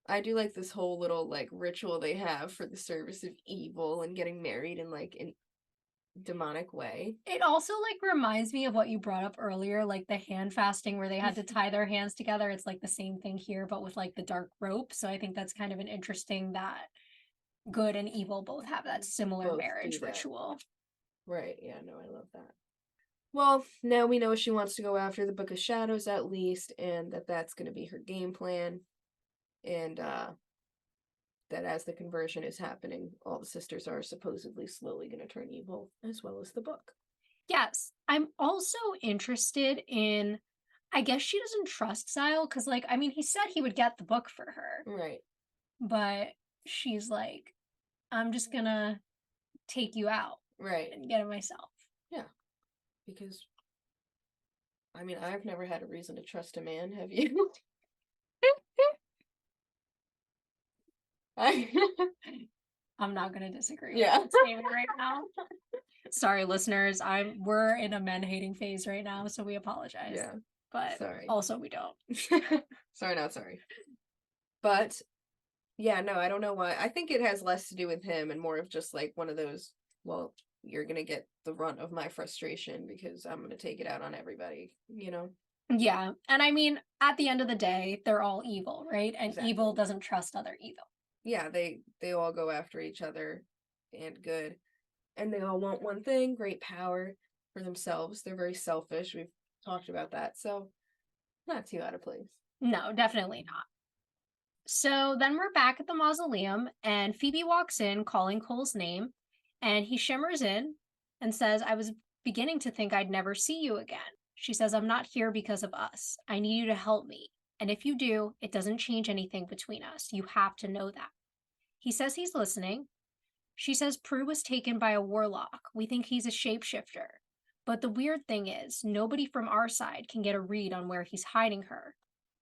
I do like this whole little, like, ritual they have for the service of evil and getting married in, like, an demonic way. It also, like, reminds me of what you brought up earlier, like, the hand fasting where they had to tie their hands together. It's, like, the same thing here, but with, like, the dark rope. So I think that's kind of an interesting that good and evil both have that similar Both marriage do that. ritual. Right, yeah, no, I love that. Well, now we know she wants to go after the Book of Shadows at least, and that's going to be her game plan. And that as the conversion is happening, all the sisters are supposedly slowly going to turn evil, as well as the book. Yes. I'm also interested in, I guess she doesn't trust Zyle because, like, I mean, he said he would get the book for her, Right. but she's like, I'm just gonna take you out Right. and get it myself. Yeah. Because, I mean, I've never had a reason to trust a man, have you? I'm not gonna disagree Yeah. with that statement right now. Sorry, listeners. We're in a men-hating phase right now, so we apologize. Yeah. But Sorry. also we don't. Sorry, not sorry. But yeah, no, I don't know why. I think it has less to do with him and more of just like one of those, well, you're gonna get the brunt of my frustration because I'm gonna take it out on everybody, you know? Yeah. And I mean, at the end of the day, they're all evil, right? And Exactly. evil doesn't trust other evil. Yeah, they all go after each other and good. And they all want one thing, great power for themselves. They're very selfish. We've talked about that. So not too out of place. No, definitely not. So then we're back at the mausoleum, and Phoebe walks in calling Cole's name, and he shimmers in and says, I was beginning to think I'd never see you again. She says, I'm not here because of us. I need you to help me. And if you do, it doesn't change anything between us. You have to know that. He says he's listening. She says Prue was taken by a warlock. We think he's a shapeshifter. But the weird thing is, nobody from our side can get a read on where he's hiding her.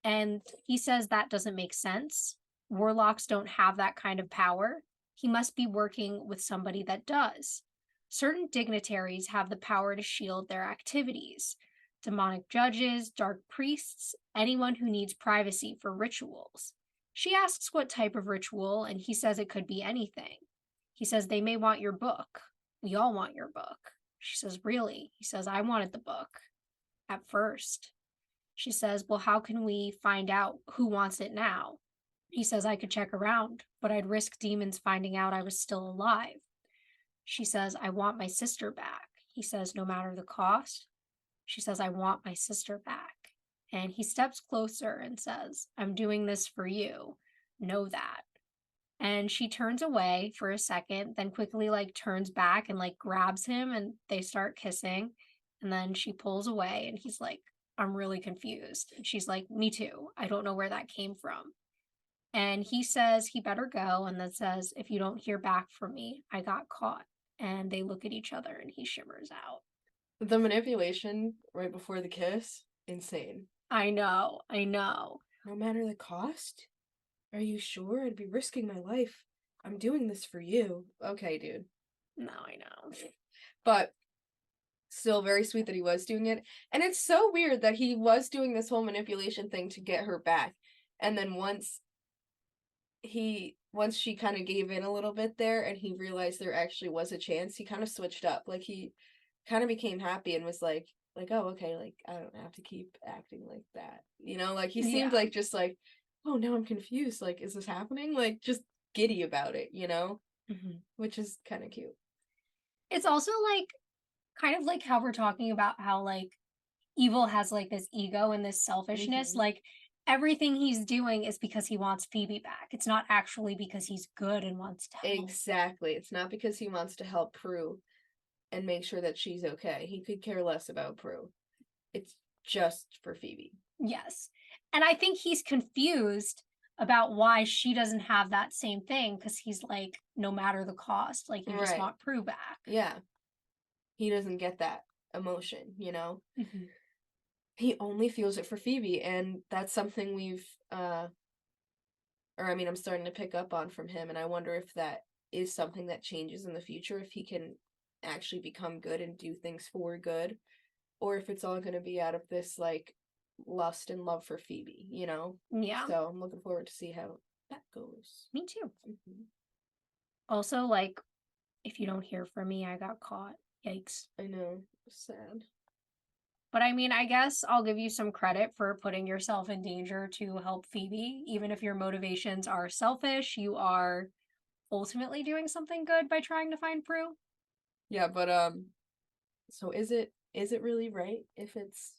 And he says that doesn't make sense. Warlocks don't have that kind of power. He must be working with somebody that does. Certain dignitaries have the power to shield their activities. Demonic judges, dark priests, anyone who needs privacy for rituals. She asks what type of ritual, and he says it could be anything. He says they may want your book. We all want your book. She says, really? He says, I wanted the book at first. She says, well, how can we find out who wants it now? He says, I could check around, but I'd risk demons finding out I was still alive. She says, I want my sister back. He says, no matter the cost. She says, I want my sister back. And he steps closer and says, I'm doing this for you. Know that. And she turns away for a second, then quickly like turns back and like grabs him and they start kissing. And then she pulls away and he's like, I'm really confused. And she's like, me too. I don't know where that came from. And he says he better go and then says, if you don't hear back from me, I got caught. And they look at each other and he shimmers out. The manipulation right before the kiss, insane. I know. No matter the cost? Are you sure? I'd be risking my life. I'm doing this for you. Okay, dude. No, I know. But still very sweet that he was doing it. And it's so weird that he was doing this whole manipulation thing to get her back. And then once she kind of gave in a little bit there and he realized there actually was a chance, he kind of switched up. Like he kind of became happy and was like, oh, okay, like I don't have to keep acting like that. You know, like he seemed like just like, oh, now I'm confused. Like, is this happening? Like just giddy about it, you know? Mm-hmm. Which is kind of cute. It's also like kind of like how we're talking about how like evil has like this ego and this selfishness. Mhm. Like everything he's doing is because he wants Phoebe back. It's not actually because he's good and wants to help. Exactly. It's not because he wants to help Prue and make sure that she's okay. He could care less about Prue. It's just for Phoebe. Yes. And I think he's confused about why she doesn't have that same thing because he's like, no matter the cost, like you just want Prue back. Yeah. He doesn't get that emotion, you know? Mm-hmm. He only feels it for Phoebe, and that's something I'm starting to pick up on from him, and I wonder if that is something that changes in the future, if he can actually become good and do things for good, or if it's all going to be out of this, like, lust and love for Phoebe, you know? Yeah. So I'm looking forward to see how that goes. Me too. Mm-hmm. Also, like, if you don't hear from me, I got caught. Yikes. I know. Sad. But I mean, I guess I'll give you some credit for putting yourself in danger to help Phoebe. Even if your motivations are selfish, you are ultimately doing something good by trying to find Prue. Yeah, but so is it is it really right if its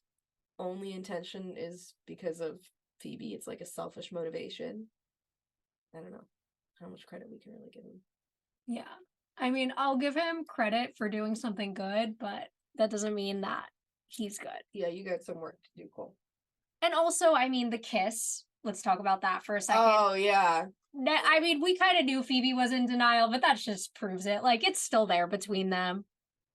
only intention is because of Phoebe? It's like a selfish motivation. I don't know how much credit we can really give him. Yeah. I mean, I'll give him credit for doing something good, but that doesn't mean that he's good. Yeah, you got some work to do, Cole. And also, I mean, the kiss. Let's talk about that for a second. Oh, yeah. I mean, we kind of knew Phoebe was in denial, but that just proves it. Like, it's still there between them.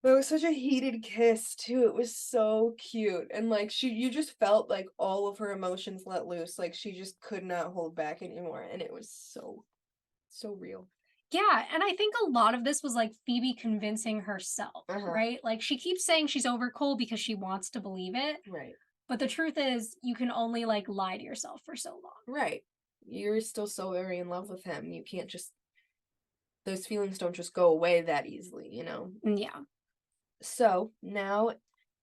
It was such a heated kiss, too. It was so cute. And, like, you just felt like all of her emotions let loose. Like, she just could not hold back anymore. And it was so real. Yeah, and I think a lot of this was like Phoebe convincing herself, Uh-huh. right? Like, she keeps saying she's over Cole because she wants to believe it. Right. But the truth is, you can only, like, lie to yourself for so long. Right. You're still so very in love with him. You can't just... Those feelings don't just go away that easily, you know? Yeah. So, now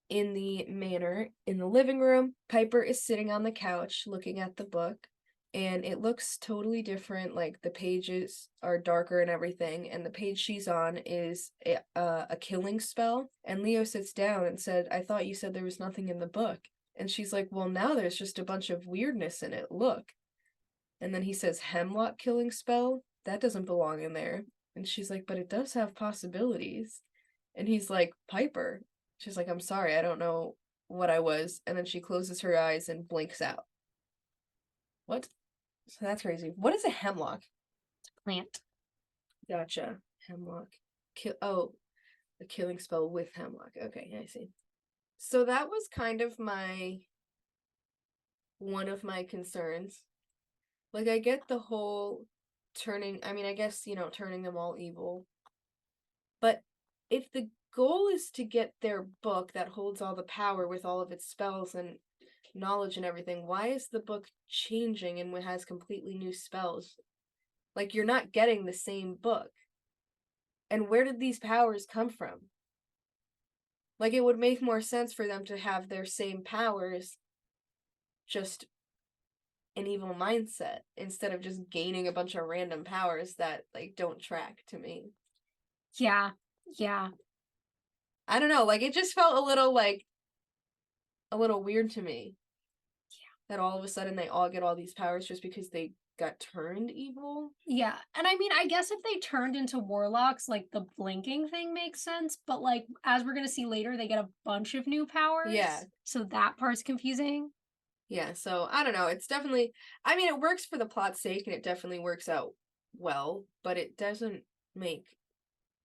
in the manor, in the living room, Piper is sitting on the couch looking at the book, and it looks totally different. Like, the pages are darker and everything, and the page she's on is a killing spell. And Leo sits down and said, "I thought you said there was nothing in the book." And she's like, "Well, now there's just a bunch of weirdness in it. Look." And then he says, "Hemlock killing spell? That doesn't belong in there." And she's like, "But it does have possibilities." And he's like, "Piper." She's like, "I'm sorry, I don't know what I was." And then she closes her eyes and blinks out. What? So that's crazy. What is a hemlock? Plant. Gotcha. Hemlock. A killing spell with hemlock. Okay, I see. So that was kind of one of my concerns. Like, I get the whole turning, I mean, I guess, turning them all evil. But if the goal is to get their book that holds all the power with all of its spells and knowledge and everything, why is the book changing and has completely new spells? Like, you're not getting the same book. And where did these powers come from? Like, it would make more sense for them to have their same powers, just an evil mindset, instead of just gaining a bunch of random powers that, like, don't track to me. Yeah. I don't know, like, it just felt a little weird to me. Yeah. That all of a sudden they all get all these powers just because they got turned evil. Yeah. And I mean, I guess if they turned into warlocks, like, the blinking thing makes sense. But, like, as we're going to see later, they get a bunch of new powers. Yeah. So that part's confusing. Yeah, so I don't know. It's definitely, I mean, it works for the plot's sake and it definitely works out well, but it doesn't make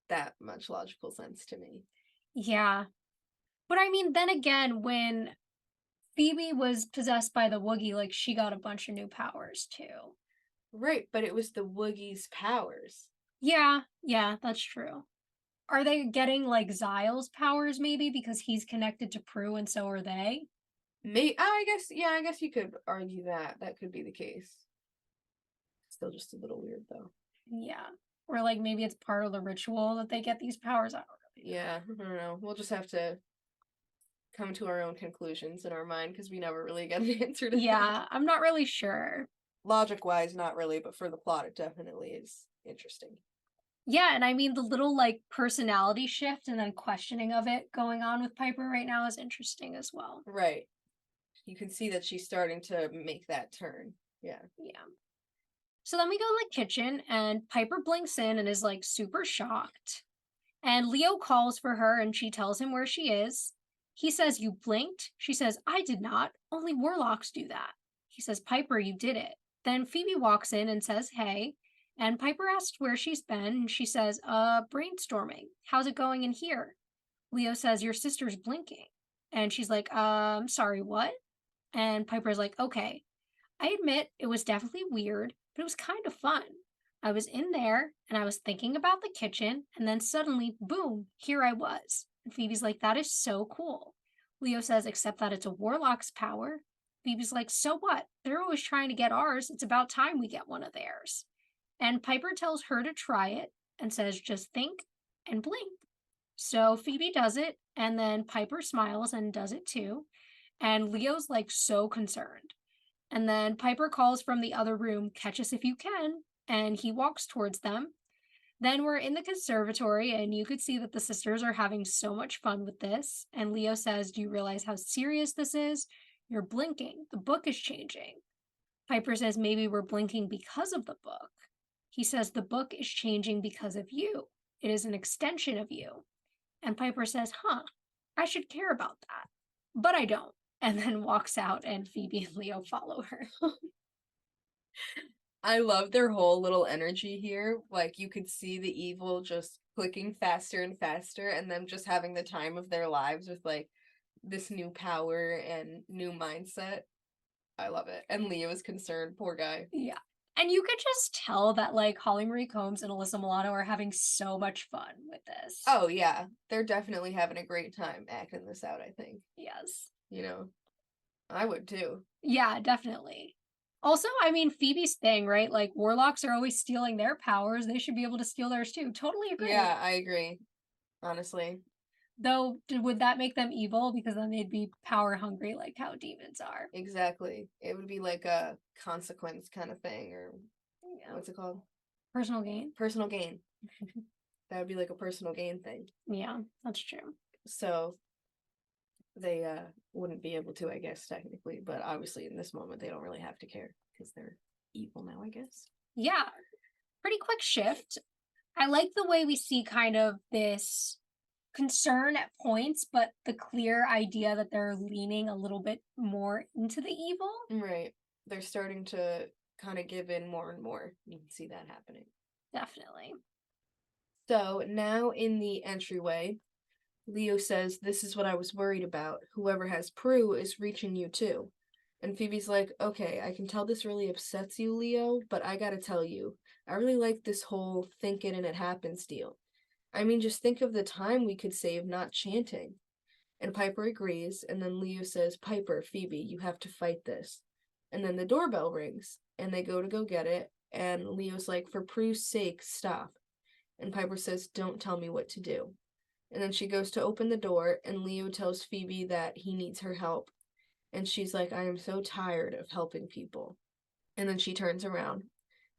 that much logical sense to me. Yeah. But I mean, then again, when Phoebe was possessed by the Woogie, like, she got a bunch of new powers too. Right, but it was the Woogie's powers. Yeah, that's true. Are they getting, like, Zyle's powers maybe because he's connected to Prue and so are they? I guess you could argue that. That could be the case. Still just a little weird though. Yeah. Or, like, maybe it's part of the ritual that they get these powers. I don't really know. Yeah, I don't know. We'll just have to come to our own conclusions in our mind because we never really get an answer to that. Yeah, I'm not really sure. Logic-wise, not really, but for the plot, it definitely is interesting. Yeah, and I mean, the little, like, personality shift and then questioning of it going on with Piper right now is interesting as well. Right. You can see that she's starting to make that turn. Yeah. So then we go to the kitchen, and Piper blinks in and is, like, super shocked. And Leo calls for her, and she tells him where she is. He says, "You blinked?" She says, "I did not. Only warlocks do that." He says, "Piper, you did it." Then Phoebe walks in and says, "Hey." And Piper asks where she's been, and she says, brainstorming. How's it going in here?" Leo says, "Your sister's blinking." And she's like, sorry, what?" And Piper's like, "Okay, I admit it was definitely weird, but it was kind of fun. I was in there and I was thinking about the kitchen, and then suddenly, boom, here I was." And Phoebe's like, "That is so cool." Leo says, "Except that it's a warlock's power." Phoebe's like, "So what? They're always trying to get ours. It's about time we get one of theirs." And Piper tells her to try it and says, "Just think and blink." So Phoebe does it, and then Piper smiles and does it too. And Leo's like so concerned. And then Piper calls from the other room, "Catch us if you can." And he walks towards them. Then we're in the conservatory, and you could see that the sisters are having so much fun with this. And Leo says, "Do you realize how serious this is? You're blinking. The book is changing." Piper says, "Maybe we're blinking because of the book." He says, "The book is changing because of you. It is an extension of you." And Piper says, "Huh, I should care about that. But I don't." And then walks out, and Phoebe and Leo follow her. I love their whole little energy here. Like, you could see the evil just clicking faster and faster, and them just having the time of their lives with, like, this new power and new mindset. I love it. And Leo is concerned, poor guy. Yeah. And you could just tell that, like, Holly Marie Combs and Alyssa Milano are having so much fun with this. Oh, yeah. They're definitely having a great time acting this out, I think. Yes. You know, I would too. Yeah, definitely. Also, I mean, Phoebe's thing, right? Like, warlocks are always stealing their powers. They should be able to steal theirs too. Totally agree. Yeah, I agree. Honestly. Though, would that make them evil? Because then they'd be power hungry, like how demons are. Exactly. It would be like a consequence kind of thing, or Yeah. what's it called? Personal gain. Personal gain. That would be like a personal gain thing. Yeah, that's true. So they wouldn't be able to, I guess, technically, but obviously in this moment they don't really have to care because they're evil now, I guess. Yeah, pretty quick shift. I like the way we see kind of this concern at points, but the clear idea that they're leaning a little bit more into the evil. Right. They're starting to kind of give in more and more. You can see that happening. Definitely. So now in the entryway, Leo says, "This is what I was worried about. Whoever has Prue is reaching you too." And Phoebe's like, "Okay, I can tell this really upsets you, Leo, but I gotta tell you, I really like this whole think it and it happens deal. I mean, just think of the time we could save not chanting." And Piper agrees, and then Leo says, "Piper, Phoebe, you have to fight this." And then the doorbell rings, and they go get it, and Leo's like, "For Prue's sake, stop." And Piper says, "Don't tell me what to do." And then she goes to open the door, and Leo tells Phoebe that he needs her help. And she's like, "I am so tired of helping people." And then she turns around,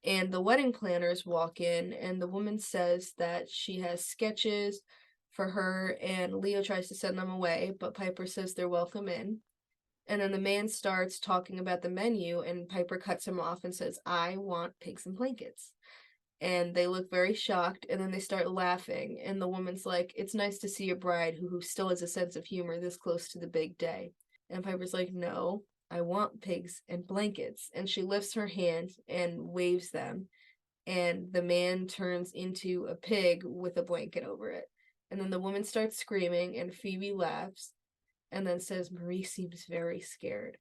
and the wedding planners walk in, and the woman says that she has sketches for her, and Leo tries to send them away, but Piper says they're welcome in. And then the man starts talking about the menu, and Piper cuts him off and says, "I want pigs and blankets." And they look very shocked, and then they start laughing, and the woman's like, "It's nice to see a bride who still has a sense of humor this close to the big day." And Piper's like, "No, I want pigs and blankets." And she lifts her hand and waves them, and the man turns into a pig with a blanket over it. And then the woman starts screaming, and Phoebe laughs, and then says, "Marie seems very scared."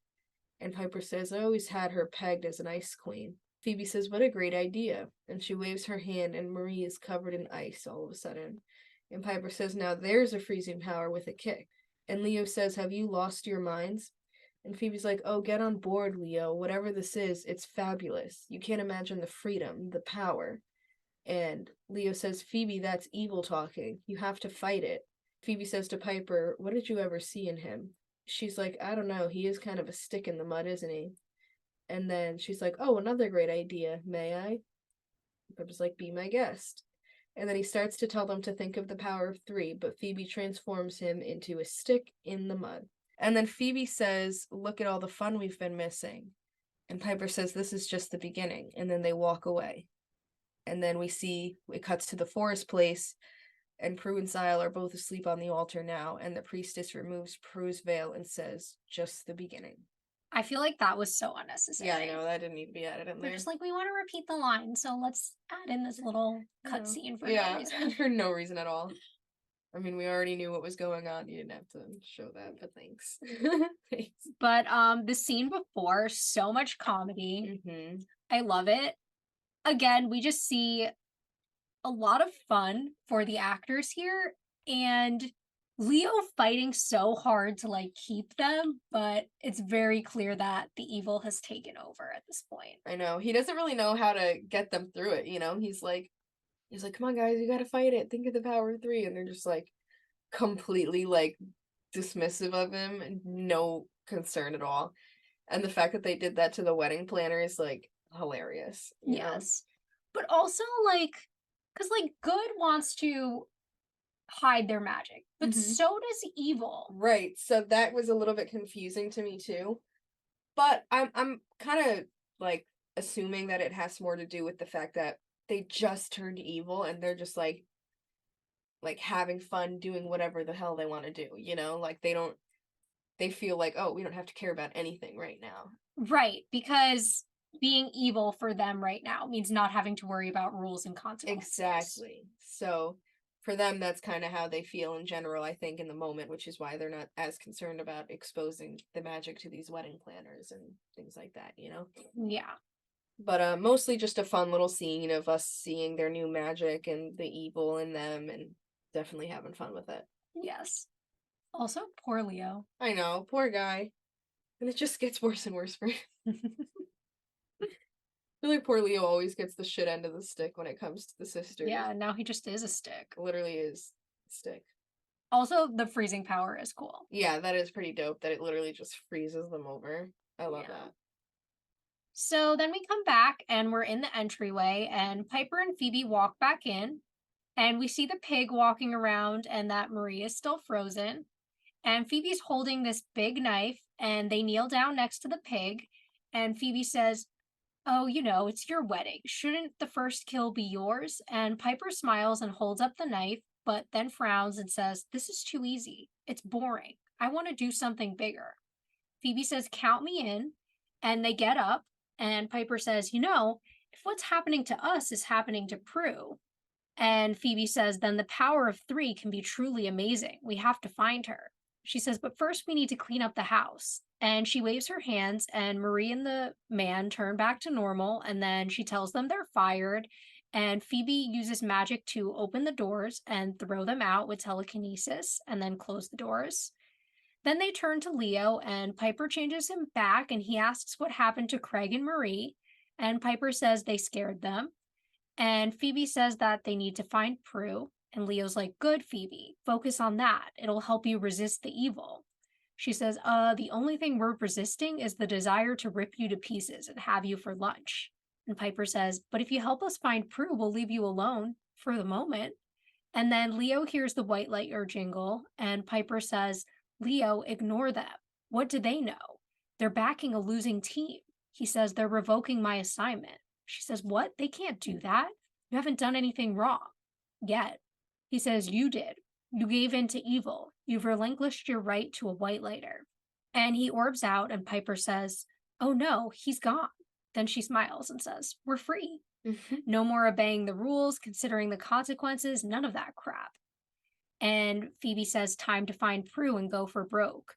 And Piper says, "I always had her pegged as an ice queen." Phoebe says, "What a great idea." And she waves her hand, and Marie is covered in ice all of a sudden. And Piper says, "Now there's a freezing power with a kick." And Leo says, "Have you lost your minds?" And Phoebe's like, "Oh, get on board, Leo. Whatever this is, it's fabulous. You can't imagine the freedom, the power." And Leo says, "Phoebe, that's evil talking. You have to fight it." Phoebe says to Piper, "What did you ever see in him?" She's like, "I don't know. He is kind of a stick in the mud, isn't he?" And then she's like, "Oh, another great idea. May I?" Piper's like, "Be my guest." And then he starts to tell them to think of the power of 3, but Phoebe transforms him into a stick in the mud. And then Phoebe says, "Look at all the fun we've been missing." And Piper says, "This is just the beginning." And then they walk away. And then we see, it cuts to the forest place, and Prue and Sile are both asleep on the altar now, and the priestess removes Prue's veil and says, "Just the beginning." I feel like that was so unnecessary. Yeah, I know, that didn't need to be added in They're there. just like, we want to repeat the line, so let's add in this little cutscene for no Yeah, reason. for no reason at all. I mean, we already knew what was going on. You didn't have to show that, but thanks. Thanks. But the scene before, so much comedy. Mm-hmm. I love it. Again, we just see a lot of fun for the actors here, and Leo fighting so hard to like keep them, but it's very clear that the evil has taken over at this point. I know. He doesn't really know how to get them through it, you know? He's like, "Come on, guys, you gotta fight it. Think of the power of 3." And they're just like completely like dismissive of him and no concern at all. And the fact that they did that to the wedding planner is like hilarious. You know? Yes. But also like Because, like, good wants to hide their magic, but Mhm. so does evil. Right. So that was a little bit confusing to me too. But I'm kind of like assuming that it has more to do with the fact that they just turned evil and they're just like having fun doing whatever the hell they want to do, you know? Like they feel like, "Oh, we don't have to care about anything right now." Right, because being evil for them right now means not having to worry about rules and consequences. Exactly. So for them, that's kind of how they feel in general, I think, in the moment, which is why they're not as concerned about exposing the magic to these wedding planners and things like that, you know? Yeah. But mostly just a fun little scene of us seeing their new magic and the evil in them and definitely having fun with it. Yes. Also, poor Leo. I know, poor guy. And it just gets worse and worse for him. Really, poor Leo always gets the shit end of the stick when it comes to the sisters. Yeah, now he just is a stick. Literally is a stick. Also, the freezing power is cool. Yeah, that is pretty dope that it literally just freezes them over. I love Yeah. that. So then we come back and we're in the entryway, and Piper and Phoebe walk back in, and we see the pig walking around, and that Marie is still frozen. And Phoebe's holding this big knife, and they kneel down next to the pig. And Phoebe says, "Oh, it's your wedding. Shouldn't the first kill be yours?" And Piper smiles and holds up the knife, but then frowns and says, "This is too easy. It's boring. I want to do something bigger." Phoebe says, "Count me in." And they get up, and Piper says, "If what's happening to us is happening to Prue." And Phoebe says, "Then the power of three can be truly amazing. We have to find her." She says, "But first we need to clean up the house." And she waves her hands, and Marie and the man turn back to normal. And then she tells them they're fired. And Phoebe uses magic to open the doors and throw them out with telekinesis and then close the doors. Then they turn to Leo, and Piper changes him back, and he asks what happened to Craig and Marie. And Piper says they scared them. And Phoebe says that they need to find Prue. And Leo's like, "Good, Phoebe. Focus on that. It'll help you resist the evil." She says, "The only thing we're resisting is the desire to rip you to pieces and have you for lunch." And Piper says, "But if you help us find Prue, we'll leave you alone for the moment." And then Leo hears the white light year jingle, and Piper says, "Leo, ignore them. What do they know? They're backing a losing team." He says, "They're revoking my assignment." She says, "What? They can't do that. You haven't done anything wrong yet." He says, "You did. You gave in to evil. You've relinquished your right to a white lighter." And he orbs out, and Piper says, "Oh no, he's gone." Then she smiles and says, "We're free. No more obeying the rules, considering the consequences, none of that crap." And Phoebe says, "Time to find Prue and go for broke."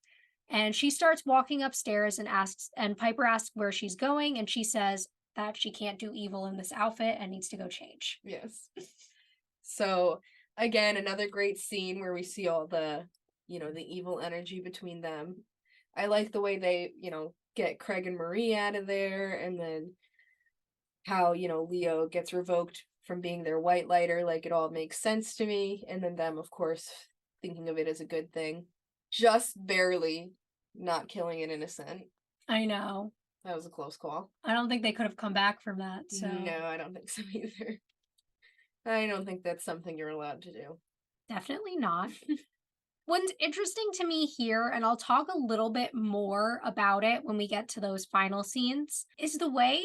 And she starts walking upstairs and Piper asks where she's going, and she says that she can't do evil in this outfit and needs to go change. Yes. So again, another great scene where we see all the evil energy between them. I like the way they, get Craig and Marie out of there, and then how, Leo gets revoked from being their white lighter. Like, it all makes sense to me. And then them, of course, thinking of it as a good thing. Just barely not killing an innocent. I know. That was a close call. I don't think they could have come back from that. So No, I don't think so either. I don't think that's something you're allowed to do. definitely not. What's interesting to me here, and I'll talk a little bit more about it when we get to those final scenes, is the way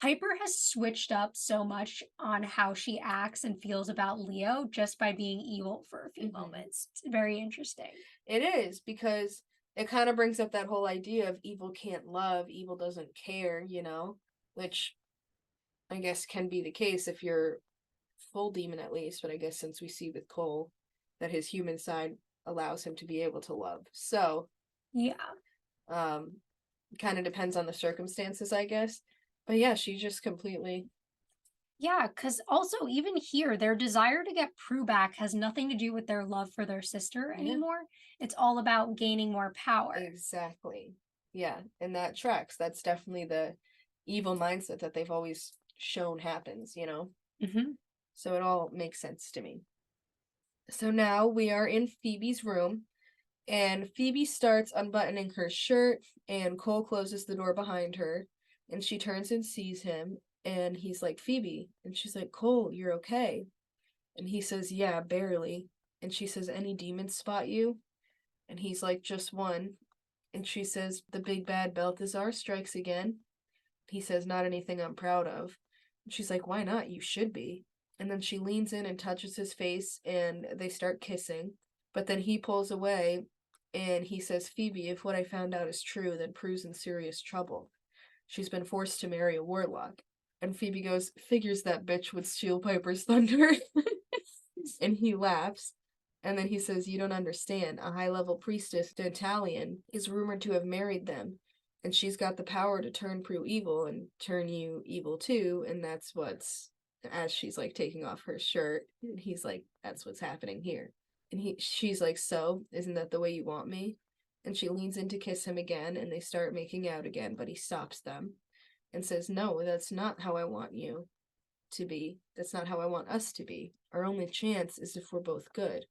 Piper has switched up so much on how she acts and feels about Leo just by being evil for a few moments. It's very interesting. It is, because it kind of brings up that whole idea of evil can't love, evil doesn't care, which I guess can be the case if you're full demon at least, but I guess since we see with Cole that his human side allows him to be able to love. So, Yeah. kind of depends on the circumstances, I guess. But yeah, she just completely. Yeah, because also, even here, their desire to get Prue back has nothing to do with their love for their sister anymore. It's all about gaining more power. Exactly. Yeah, and that tracks. That's definitely the evil mindset that they've always shown happens, Mm-hmm. So it all makes sense to me. So now we are in Phoebe's room, and Phoebe starts unbuttoning her shirt, and Cole closes the door behind her, and she turns and sees him, and he's like, "Phoebe," and she's like, "Cole, you're okay." And he says, yeah, barely. And she says, any demons spot you? And he's like, just one. And she says, the big bad Balthazar strikes again. He says, not anything I'm proud of. And she's like, why not? You should be. And then she leans in and touches his face, and they start kissing. But then he pulls away, and he says, Phoebe, if what I found out is true, then Prue's in serious trouble. She's been forced to marry a warlock. And Phoebe goes, figures that bitch would steal Piper's thunder. And he laughs. And then he says, you don't understand. A high-level priestess, Dantalion, is rumored to have married them. And she's got the power to turn Prue evil and turn you evil too. And that's what's, as she's like taking off her shirt, and he's like, that's what's happening here. And she's like, so, isn't that the way you want me? And she leans in to kiss him again, and they start making out again, but he stops them and says, no, that's not how I want you to be. That's not how I want us to be. Our only chance is if we're both good.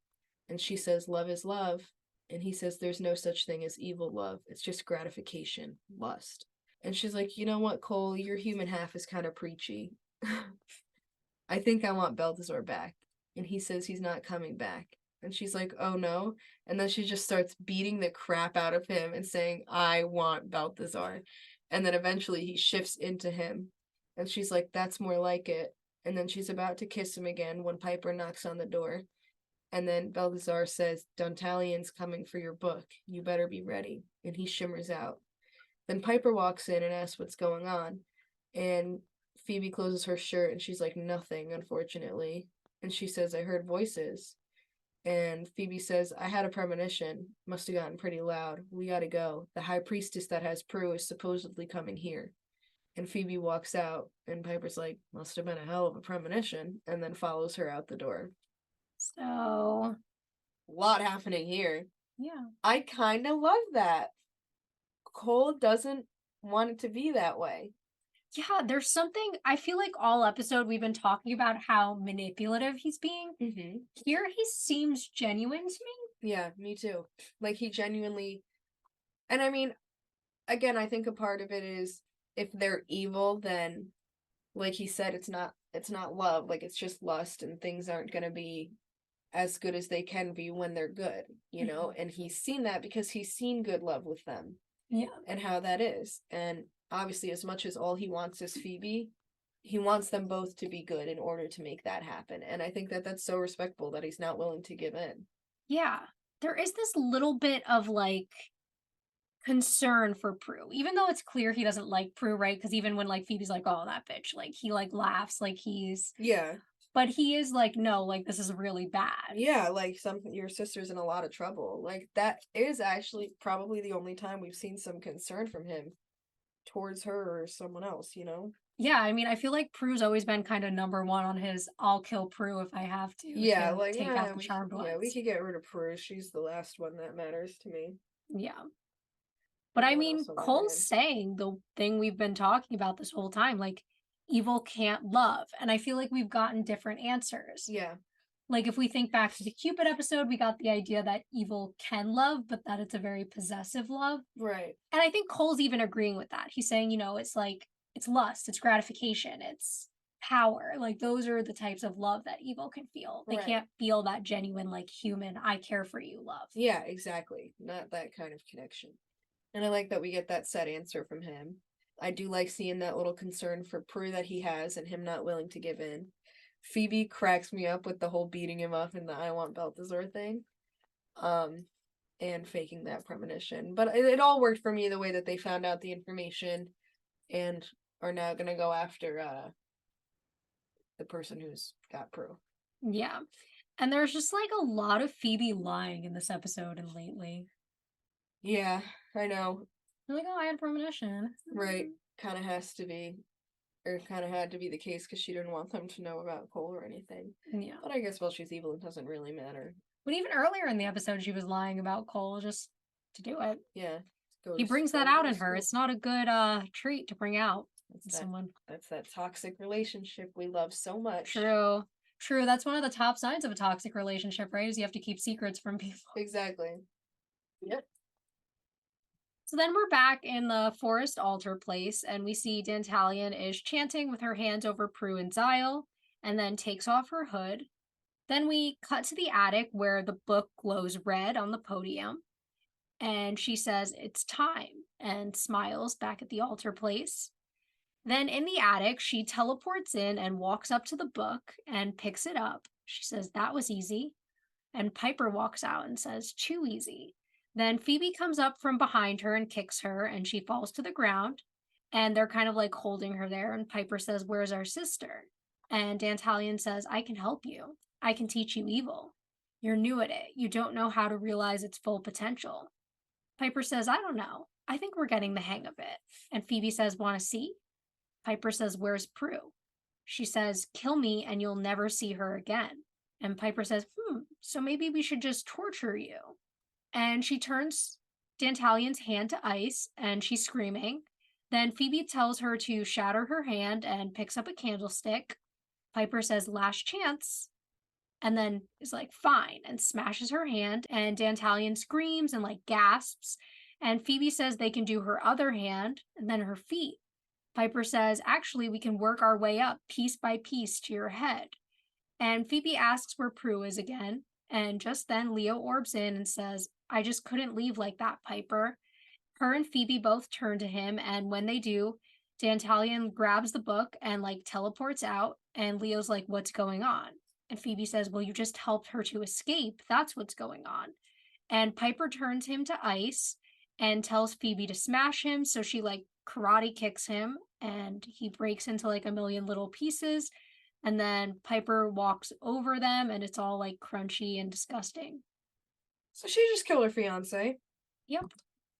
And she says, love is love. And he says, there's no such thing as evil love. It's just gratification, lust. And she's like, you know what, Cole, your human half is kind of preachy. I think I want Balthazar back. And he says he's not coming back. And she's like, oh no. And then she just starts beating the crap out of him and saying, I want Balthazar. And then eventually he shifts into him. And she's like, that's more like it. And then she's about to kiss him again when Piper knocks on the door. And then Balthazar says, Dantalion's coming for your book. You better be ready. And he shimmers out. Then Piper walks in and asks what's going on. And Phoebe closes her shirt and she's like, nothing, unfortunately. And she says, I heard voices. And Phoebe says, I had a premonition. Must have gotten pretty loud. We gotta go. The high priestess that has Prue is supposedly coming here. And Phoebe walks out, and Piper's like, must have been a hell of a premonition, and then follows her out the door. So, A lot happening here. yeah. I kind of love that. Cole doesn't want it to be that way. Yeah, there's something, I feel like all episode we've been talking about how manipulative he's being. Mm-hmm. Here he seems genuine to me. Yeah, me too. Like, he genuinely... And I mean, again, I think a part of it is if they're evil, then, like he said, it's not love. Like, it's just lust, and things aren't going to be as good as they can be when they're good, you know? And he's seen that because he's seen good love with them. Yeah. And how that is. And obviously, as much as all he wants is Phoebe, he wants them both to be good in order to make that happen. And I think that that's so respectful that he's not willing to give in. Yeah. There is this little bit of like concern for Prue, even though it's clear he doesn't like Prue, right? Because even when like Phoebe's like, oh, that bitch, like he like laughs like he's, Yeah. but he is like, no, like this is really bad. Yeah, like your sister's in a lot of trouble. Like, that is actually probably the only time we've seen some concern from him towards her or someone else, you know? Yeah, I mean, I feel like Prue's always been kind of number one on his I'll kill Prue if I have to. Yeah, to like, take out the charmed ones. Yeah, we could get rid of Prue. She's the last one that matters to me. Yeah. But I Everyone mean, else on my Cole's mind. saying the thing we've been talking about this whole time, like evil can't love. And I feel like we've gotten different answers. Yeah. Like if we think back to the Cupid episode, we got the idea that evil can love, but that it's a very possessive love. Right. And I think Cole's even agreeing with that. He's saying, you know, it's like, it's lust, it's gratification, it's power. Like those are the types of love that evil can feel. They Right. can't feel that genuine, like human, I care for you love. Yeah, exactly. Not that kind of connection. And I like that we get that set answer from him. I do like seeing that little concern for Prue that he has and him not willing to give in. Phoebe cracks me up with the whole beating him up and the I want Balthazar thing. And faking that premonition. But it all worked for me the way that they found out the information and are now gonna go after the person who's got Prue. Yeah. And there's just like a lot of Phoebe lying in this episode and lately. Yeah, I know. They're like, oh, I had premonition. Right. Kind of has to be. Or kind of had to be the case because she didn't want them to know about Cole or anything. Yeah. But I guess, well, she's evil, it doesn't really matter. But even earlier in the episode, she was lying about Cole just to do it. Yeah. He brings that out in her. It's not a good trait to bring out in someone. That's that toxic relationship we love so much. True. True. That's one of the top signs of a toxic relationship, right? Is you have to keep secrets from people. Exactly. Yep. So then we're back in the forest altar place, and we see Dantalion is chanting with her hands over Prue and Zyle, and then takes off her hood. Then we cut to the attic where the book glows red on the podium. And she says, "It's time," and smiles back at the altar place. Then in the attic, she teleports in and walks up to the book and picks it up. She says, "That was easy." And Piper walks out and says, "Too easy." Then Phoebe comes up from behind her and kicks her, and she falls to the ground. And they're kind of like holding her there. And Piper says, "Where's our sister?" And Dantalion says, "I can help you. I can teach you evil. You're new at it. You don't know how to realize its full potential." Piper says, "I don't know. I think we're getting the hang of it." And Phoebe says, "Want to see?" Piper says, "Where's Prue?" She says, "Kill me and you'll never see her again." And Piper says, "So maybe we should just torture you." And she turns Dantalion's hand to ice and she's screaming. Then Phoebe tells her to shatter her hand and picks up a candlestick. Piper says, "Last chance." And then is like, "Fine," and smashes her hand. And Dantalion screams and like gasps. And Phoebe says they can do her other hand and then her feet. Piper says, "Actually, we can work our way up piece by piece to your head." And Phoebe asks where Prue is again. And just then Leo orbs in and says, "I just couldn't leave like that, Piper." Her and Phoebe both turn to him. And when they do, Dantalion grabs the book and like teleports out. And Leo's like, "What's going on?" And Phoebe says, "Well, you just helped her to escape. That's what's going on." And Piper turns him to ice and tells Phoebe to smash him. So she like karate kicks him and he breaks into like a million little pieces. And then Piper walks over them and it's all like crunchy and disgusting. So she just killed her fiance. Yep.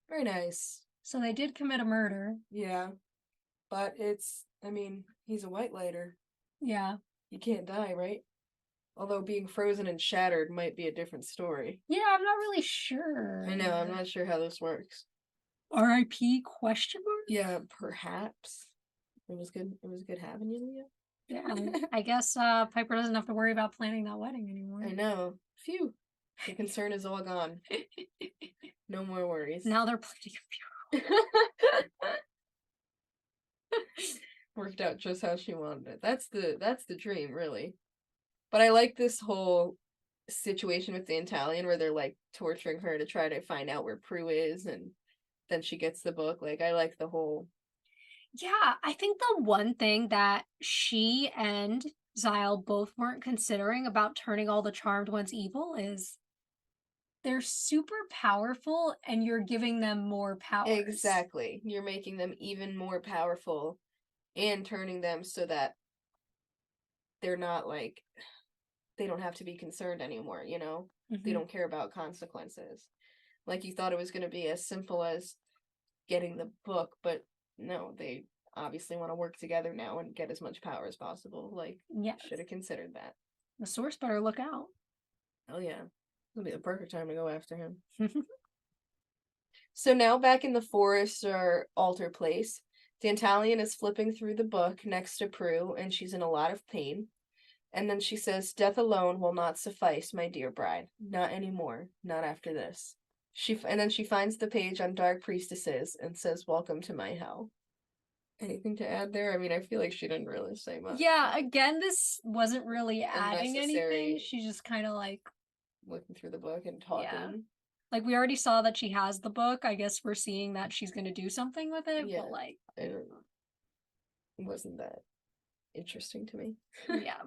Very nice. So they did commit a murder. Yeah. But he's a white lighter. Yeah. You can't die, right? Although being frozen and shattered might be a different story. Yeah, I'm not really sure. I know, I'm not sure how this works. R.I.P. question mark? Yeah, perhaps. It was good having you, Leah. Yeah. I guess Piper doesn't have to worry about planning that wedding anymore. I know. Phew. The concern is all gone. No more worries. Now they're planning a Worked out just how she wanted it. That's the dream, really. But I like this whole situation with the Italian where they're like torturing her to try to find out where Prue is, and then she gets the book. Like, I like the whole. Yeah, I think the one thing that she and Zyle both weren't considering about turning all the charmed ones evil is they're super powerful and you're giving them more powers. Exactly. You're making them even more powerful and turning them so that they're not like, they don't have to be concerned anymore, you know? They don't care about consequences. Like, you thought it was going to be as simple as getting the book, but no, they obviously want to work together now and get as much power as possible. Like, Yeah. should have considered that. The source better look out. Oh yeah. It'll be the perfect time to go after him. So now back in the forest or altar place, Dantalion is flipping through the book next to Prue, and she's in a lot of pain. And then she says, "Death alone will not suffice, my dear bride. Not anymore. Not after this." And then she finds the page on Dark Priestesses and says, "Welcome to my hell." Anything to add there? I mean, I feel like she didn't really say much. Yeah, again, this wasn't really adding Unnecessary. anything. She just kind of like Looking through the book and talking. Yeah. Like, we already saw that she has the book. I guess we're seeing that she's going to do something with it, Yeah. but like, I don't know. It wasn't that interesting to me. yeah.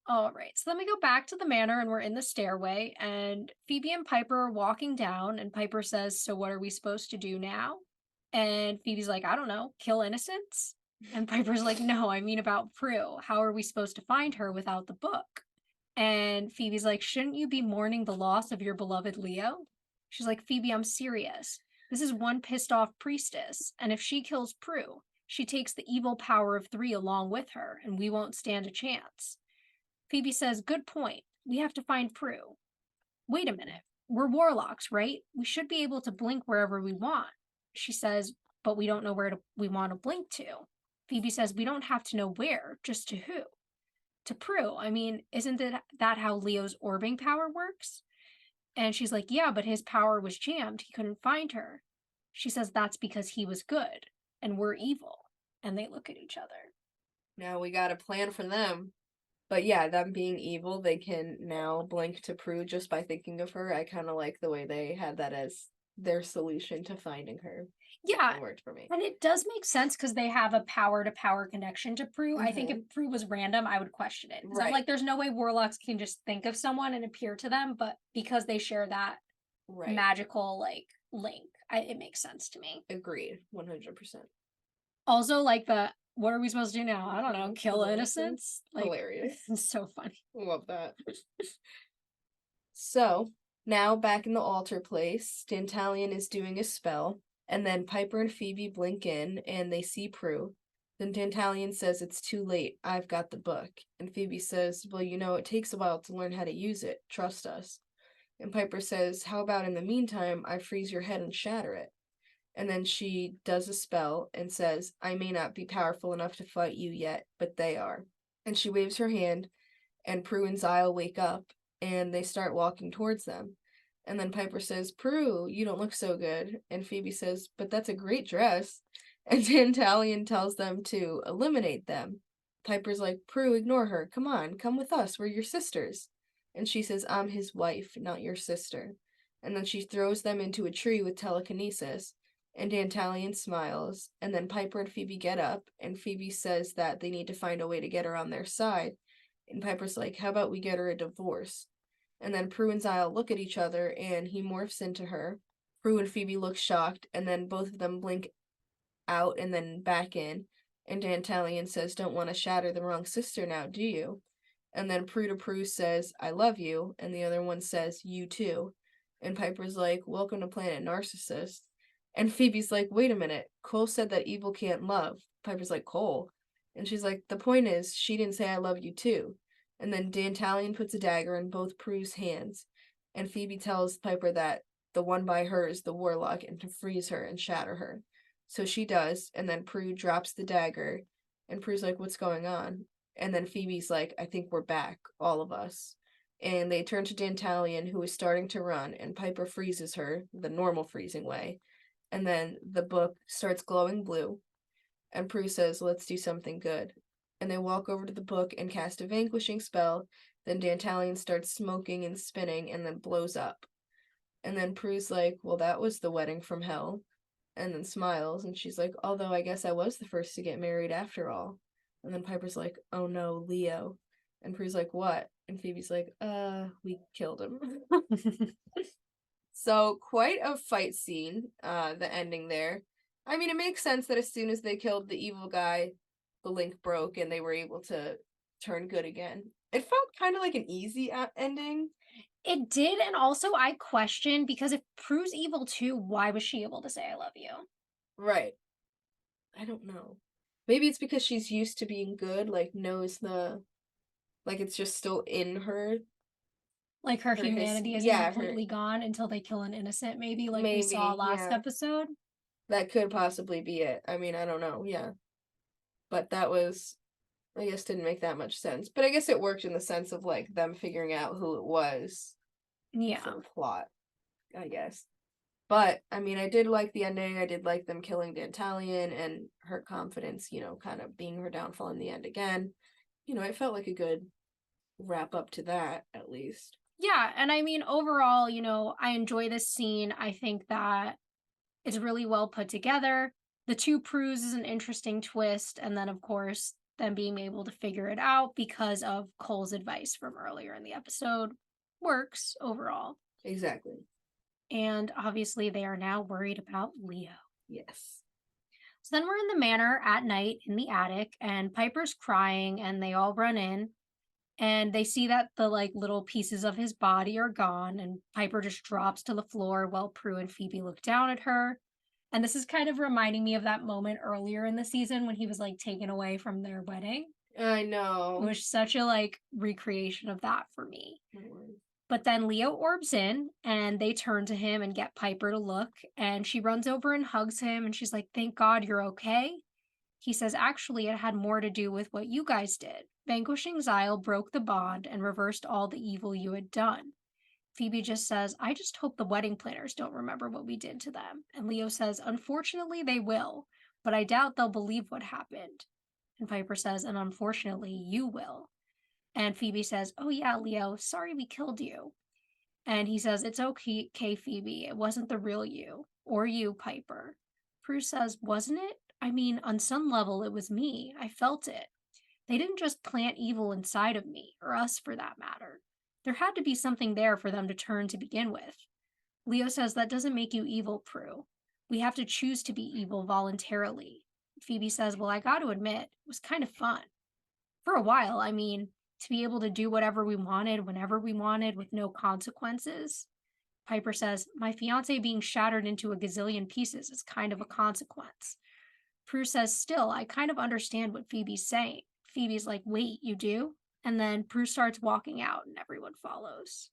All right. So then we go back to the manor and we're in the stairway and Phoebe and Piper are walking down and Piper says, "So what are we supposed to do now?" And Phoebe's like, "I don't know, kill innocents?" And Piper's like, "No, I mean about Prue. How are we supposed to find her without the book?" And Phoebe's like, "Shouldn't you be mourning the loss of your beloved Leo?" She's like, "Phoebe, I'm serious. This is one pissed off priestess, and if she kills Prue, she takes the evil power of 3 along with her, and we won't stand a chance." Phoebe says, "Good point. We have to find Prue." "Wait a minute. We're warlocks, right? We should be able to blink wherever we want." She says, "But we don't know where we want to blink to." Phoebe says, "We don't have to know where, just to who." "To Prue. I mean, isn't that how Leo's orbing power works?" And she's like, "Yeah, but his power was jammed. He couldn't find her." She says, "That's because he was good and we're evil." And they look at each other. Now we got a plan for them. But yeah, them being evil, they can now blink to Prue just by thinking of her. I kind of like the way they had that as their solution to finding her. Yeah, It worked for me. and it does make sense because they have a power to power connection to Prue. I think if Mhm. Prue was random, I would question it. Because I'm Right. like, there's no way warlocks can just think of someone and appear to them, but because they share that Right. magical like link, it makes sense to me. Agreed. 100%. Also, like what are we supposed to do now? I don't know, kill Kill innocents? Like, Hilarious. it's so funny. Love that. So, now back in the altar place, Dantalion is doing a spell, and then Piper and Phoebe blink in and they see Prue. Then Dantalion says it's too late, I've got the book. And Phoebe says, well, it takes a while to learn how to use it, trust us. And Piper says, how about in the meantime, I freeze your head and shatter it? And then she does a spell and says, I may not be powerful enough to fight you yet, but they are. And she waves her hand, and Prue and Zyle wake up, and they start walking towards them. And then Piper says, Prue, you don't look so good. And Phoebe says, but that's a great dress. And Dantalion tells them to eliminate them. Piper's like, Prue, ignore her. Come on, come with us. We're your sisters. And she says, I'm his wife, not your sister. And then she throws them into a tree with telekinesis. And Dantalion smiles. And then Piper and Phoebe get up. And Phoebe says that they need to find a way to get her on their side. And Piper's like, how about we get her a divorce? And then Prue and Zyle look at each other, and he morphs into her. Prue and Phoebe look shocked, and then both of them blink out and then back in. And Dantalion says, don't want to shatter the wrong sister now, do you? And then Prue to Prue says, I love you. And the other one says, you too. And Piper's like, welcome to Planet Narcissist. And Phoebe's like, wait a minute. Cole said that evil can't love. Piper's like, Cole. And she's like, the point is, she didn't say I love you too. And then Dantalion puts a dagger in both Prue's hands. And Phoebe tells Piper that the one by her is the warlock and to freeze her and shatter her. So she does, and then Prue drops the dagger. And Prue's like, what's going on? And then Phoebe's like, I think we're back, all of us. And they turn to Dantalion, who is starting to run, and Piper freezes her, the normal freezing way. And then the book starts glowing blue. And Prue says, let's do something good. And they walk over to the book and cast a vanquishing spell. Then Dantalion starts smoking and spinning and then blows up. And then Prue's like, well, that was the wedding from hell. And then smiles. And she's like, although I guess I was the first to get married after all. And then Piper's like, oh no, Leo. And Prue's like, what? And Phoebe's like, we killed him. So quite a fight scene, the ending there. I mean, it makes sense that as soon as they killed the evil guy, the link broke and they were able to turn good again. It felt kind of like an easy ending. It did, and also I question, because if Prue's evil too, why was she able to say I love you? Right. I don't know. Maybe it's because she's used to being good, like knows like it's just still in her. Like her humanity isn't yeah, completely gone until they kill an innocent, maybe like we Maybe, saw last yeah. episode. That could possibly be it. I mean, I don't know, yeah. But that was, I guess, didn't make that much sense. But I guess it worked in the sense of like them figuring out who it was Yeah. for plot, I guess. But I mean, I did like the ending. I did like them killing Dantalion and her confidence, kind of being her downfall in the end again. It felt like a good wrap up to that, at least. Yeah, and I mean overall, I enjoy this scene. I think that it's really well put together. The two Prues is an interesting twist, and then of course them being able to figure it out because of Cole's advice from earlier in the episode works overall. Exactly. And obviously they are now worried about Leo. Yes. So then we're in the manor at night in the attic, and Piper's crying, and they all run in. And they see that the like little pieces of his body are gone, and Piper just drops to the floor while Prue and Phoebe look down at her. And this is kind of reminding me of that moment earlier in the season when he was like taken away from their wedding. I know. It was such a like recreation of that for me. But then Leo orbs in and they turn to him and get Piper to look, and she runs over and hugs him and she's like, thank God you're okay. He says, actually, it had more to do with what you guys did. Vanquishing Zyle broke the bond and reversed all the evil you had done. Phoebe just says, I just hope the wedding planners don't remember what we did to them. And Leo says, unfortunately, they will, but I doubt they'll believe what happened. And Piper says, and unfortunately, you will. And Phoebe says, "Oh, yeah, Leo, sorry we killed you." And he says, "It's okay, Phoebe. It wasn't the real you. Or you, Piper." Prue says, "Wasn't it? I mean, on some level, it was me. I felt it. They didn't just plant evil inside of me, or us for that matter. There had to be something there for them to turn to begin with." Leo says, "That doesn't make you evil, Prue. We have to choose to be evil voluntarily." Phoebe says, "Well, I got to admit, it was kind of fun. For a while, I mean, to be able to do whatever we wanted, whenever we wanted, with no consequences." Piper says, "My fiance being shattered into a gazillion pieces is kind of a consequence." Prue says, "Still, I kind of understand what Phoebe's saying." Phoebe's like, "Wait, you do?" And then Prue starts walking out and everyone follows.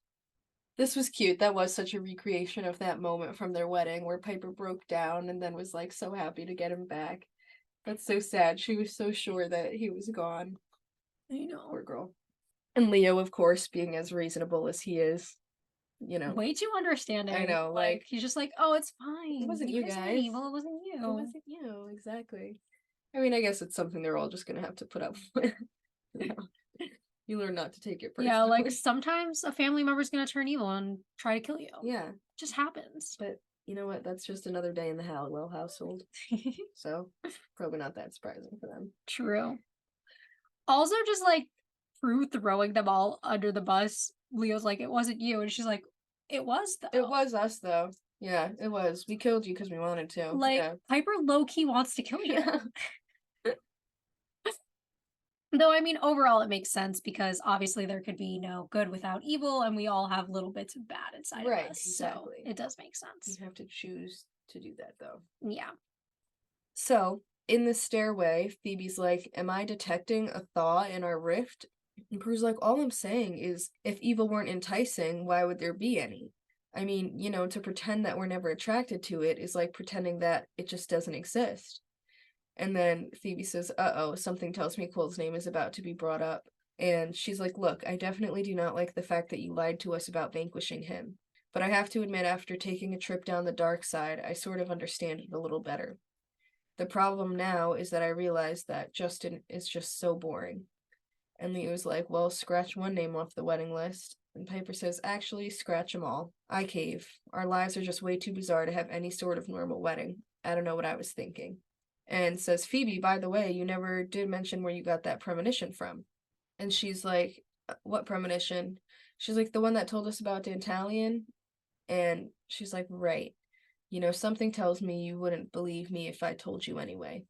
This was cute. That was such a recreation of that moment from their wedding where Piper broke down and then was like so happy to get him back. That's so sad. She was so sure that he was gone. I know. Poor girl. And Leo, of course, being as reasonable as he is, you know. Way too understanding. I know, like, he's just like, "Oh, it's fine. it wasn't you weren't guys. evil. It wasn't you." It wasn't you, exactly. I mean, I guess it's something they're all just gonna have to put up with. You know? You learn not to take it personally. Yeah, like sometimes a family member's gonna turn evil and try to kill you. Yeah, It just happens. but you know what? That's just another day in the Halliwell household. So probably not that surprising for them. True. Also, just like Prue throwing them all under the bus. Leo's like, "It wasn't you," and she's like, "It was though." It was us though. Yeah, it was. We killed you because we wanted to. Like Yeah. Piper low key wants to kill you. Yeah. Though I mean, overall, it makes sense because obviously there could be no good without evil, and we all have little bits of bad inside Right, of us. exactly. So it does make sense. You have to choose to do that though. Yeah. So, in the stairway, Phoebe's like, "Am I detecting a thaw in our rift?" And Prue's like, "All I'm saying is, if evil weren't enticing, why would there be any? I mean, you know, to pretend that we're never attracted to it is like pretending that it just doesn't exist." And then Phoebe says, "Uh-oh, something tells me Cole's name is about to be brought up." And she's like, "Look, I definitely do not like the fact that you lied to us about vanquishing him. But I have to admit, after taking a trip down the dark side, I sort of understand it a little better. The problem now is that I realize that Justin is just so boring." And Leo's like, "Well, scratch one name off the wedding list." And Piper says, "Actually, scratch them all." I cave. Our lives are just way too bizarre to have any sort of normal wedding. I don't know what I was thinking. And says, "Phoebe, by the way, you never did mention where you got that premonition from." And she's like, "What premonition?" She's like, "The one that told us about Dantalion." And she's like, "Right. You know, something tells me you wouldn't believe me if I told you anyway.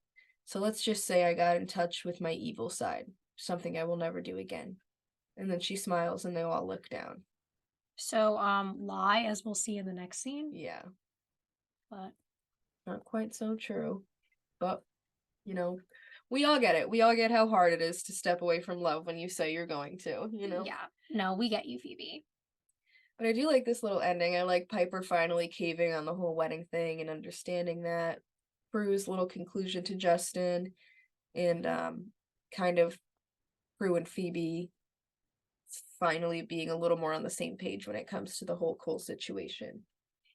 So let's just say I got in touch with my evil side, something I will never do again." And then she smiles and they all look down. So, lie, as we'll see in the next scene. Yeah, But not quite so true. But, you know, we all get it. We all get how hard it is to step away from love when you say you're going to, you know? yeah, no, we get you, Phoebe. But I do like this little ending. I like Piper finally caving on the whole wedding thing and understanding that. Prue's little conclusion to Justin, and kind of Prue and Phoebe finally being a little more on the same page when it comes to the whole Cole situation.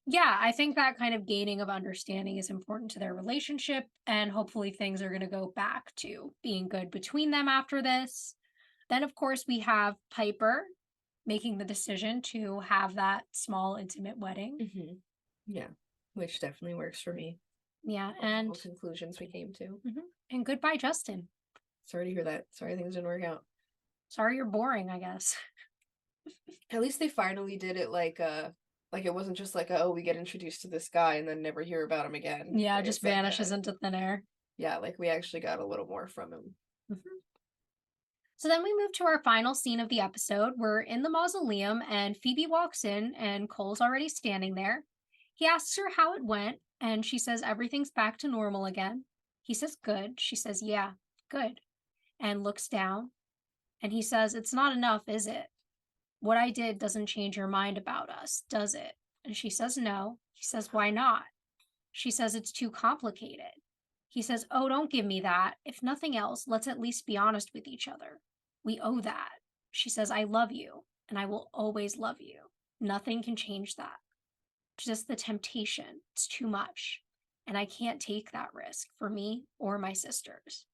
Yeah, I think that kind of gaining of understanding is important to their relationship, and hopefully things are going to go back to being good between them after this. Then, of course, we have Piper making the decision to have that small, intimate wedding. Mm-hmm. Yeah, which definitely works for me. Yeah, All the and little conclusions we came to. and goodbye, Justin. Sorry to hear that. Sorry things didn't work out. Sorry you're boring, I guess. At least they finally did it like it wasn't just like oh, we get introduced to this guy and then never hear about him again. Yeah, It just was like vanishes into thin air. yeah, like we actually got a little more from him. So then we move to our final scene of the episode. We're in the mausoleum, and Phoebe walks in, and Cole's already standing there. He asks her how it went, and she says everything's back to normal again. He says, "Good." She says, "Yeah, good," and looks down. And he says, "It's not enough, is it? What I did doesn't change your mind about us, does it?" And she says, "No." He says, "Why not?" She says, "It's too complicated." He says, "Oh, don't give me that. If nothing else, let's at least be honest with each other. We owe that." She says, "I love you, and I will always love you. Nothing can change that. Just the temptation. It's too much. And I can't take that risk for me or my sisters."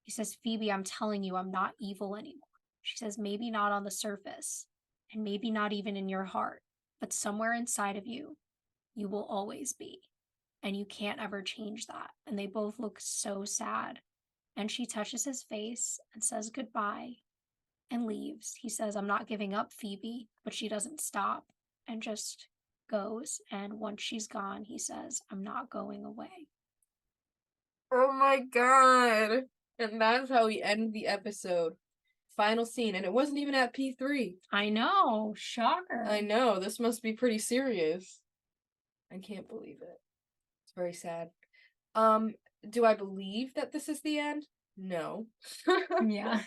He says, "Phoebe, I'm telling you, I'm not evil anymore." She says, maybe not on the surface, and maybe not even in your heart, but somewhere inside of you, you will always be. And you can't ever change that. And they both look so sad. And she touches his face and says goodbye and leaves. He says, I'm not giving up, Phoebe, but she doesn't stop and just goes. And once she's gone, he says, I'm not going away. Oh my god. And that's how we end the episode. Final scene. And it wasn't even at P3. I know. Shocker. I know. This must be pretty serious. I can't believe it. It's very sad. Do I believe that this is the end? No. Yeah.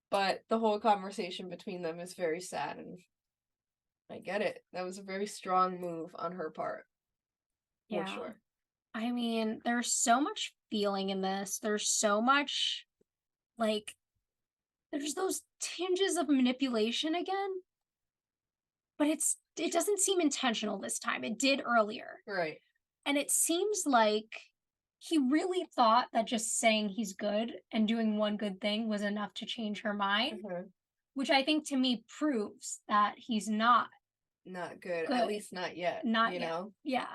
But the whole conversation between them is very sad, and I get it. That was a very strong move on her part. Yeah. For sure. I mean, there's so much feeling in this. There's so much, like, there's those tinges of manipulation again. But it doesn't seem intentional this time. It did earlier. Right. And it seems like he really thought that just saying he's good and doing one good thing was enough to change her mind, which I think to me proves that he's not good. good. At least not yet. Not you yet. know? Yeah.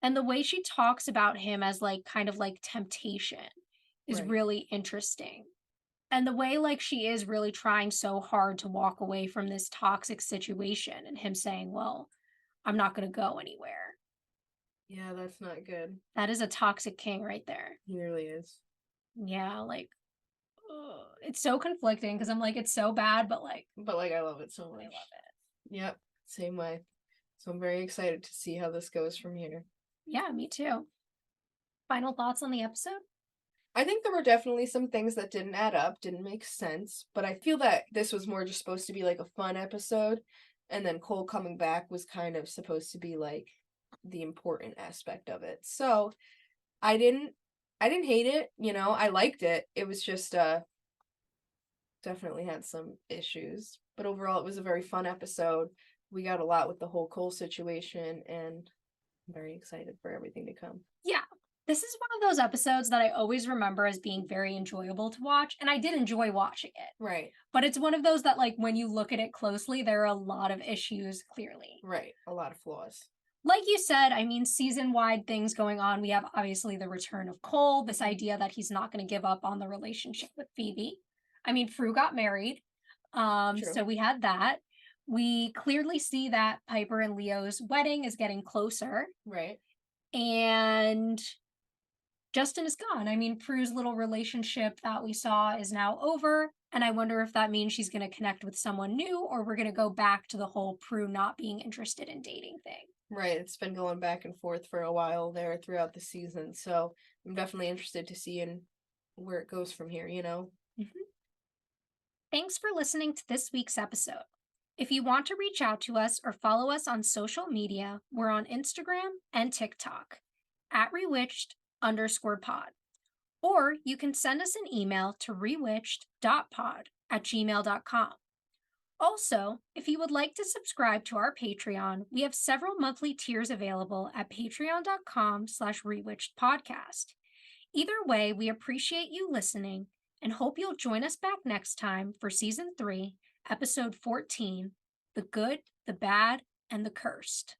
And the way she talks about him as like kind of like temptation is Right. really interesting. And the way like she is really trying so hard to walk away from this toxic situation and him saying, well, I'm not going to go anywhere. Yeah, that's not good. That is a toxic king right there. He really is. Yeah, like, ugh. It's so conflicting because I'm like, it's so bad, but like, I love it so much. I love it. Yep, same way. So I'm very excited to see how this goes from here. Yeah, me too. Final thoughts on the episode? I think there were definitely some things that didn't add up, didn't make sense, but I feel that this was more just supposed to be like a fun episode, and then Cole coming back was kind of supposed to be like the important aspect of it. So I didn't hate it, I liked it. It was just definitely had some issues, but overall it was a very fun episode. We got a lot with the whole Cole situation, and I'm very excited for everything to come. Yeah. This is one of those episodes that I always remember as being very enjoyable to watch, and I did enjoy watching it. Right. But it's one of those that, like, when you look at it closely, there are a lot of issues, clearly. Right. A lot of flaws. Like you said, I mean, season-wide things going on. We have, obviously, the return of Cole, this idea that he's not going to give up on the relationship with Phoebe. I mean, Prue got married, so we had that. We clearly see that Piper and Leo's wedding is getting closer. Right. And Justin is gone. I mean, Prue's little relationship that we saw is now over, and I wonder if that means she's going to connect with someone new, or we're going to go back to the whole Prue not being interested in dating thing. Right, it's been going back and forth for a while there throughout the season, so I'm definitely interested to see where it goes from here, Mm-hmm. Thanks for listening to this week's episode. If you want to reach out to us or follow us on social media, we're on Instagram and TikTok at rewitched_pod. Or you can send us an email to rewitched.pod@gmail.com. Also, if you would like to subscribe to our Patreon, we have several monthly tiers available at patreon.com/rewitchedpodcast. Either way, we appreciate you listening and hope you'll join us back next time for Season 3, Episode 14, The Good, the Bad, and the Cursed.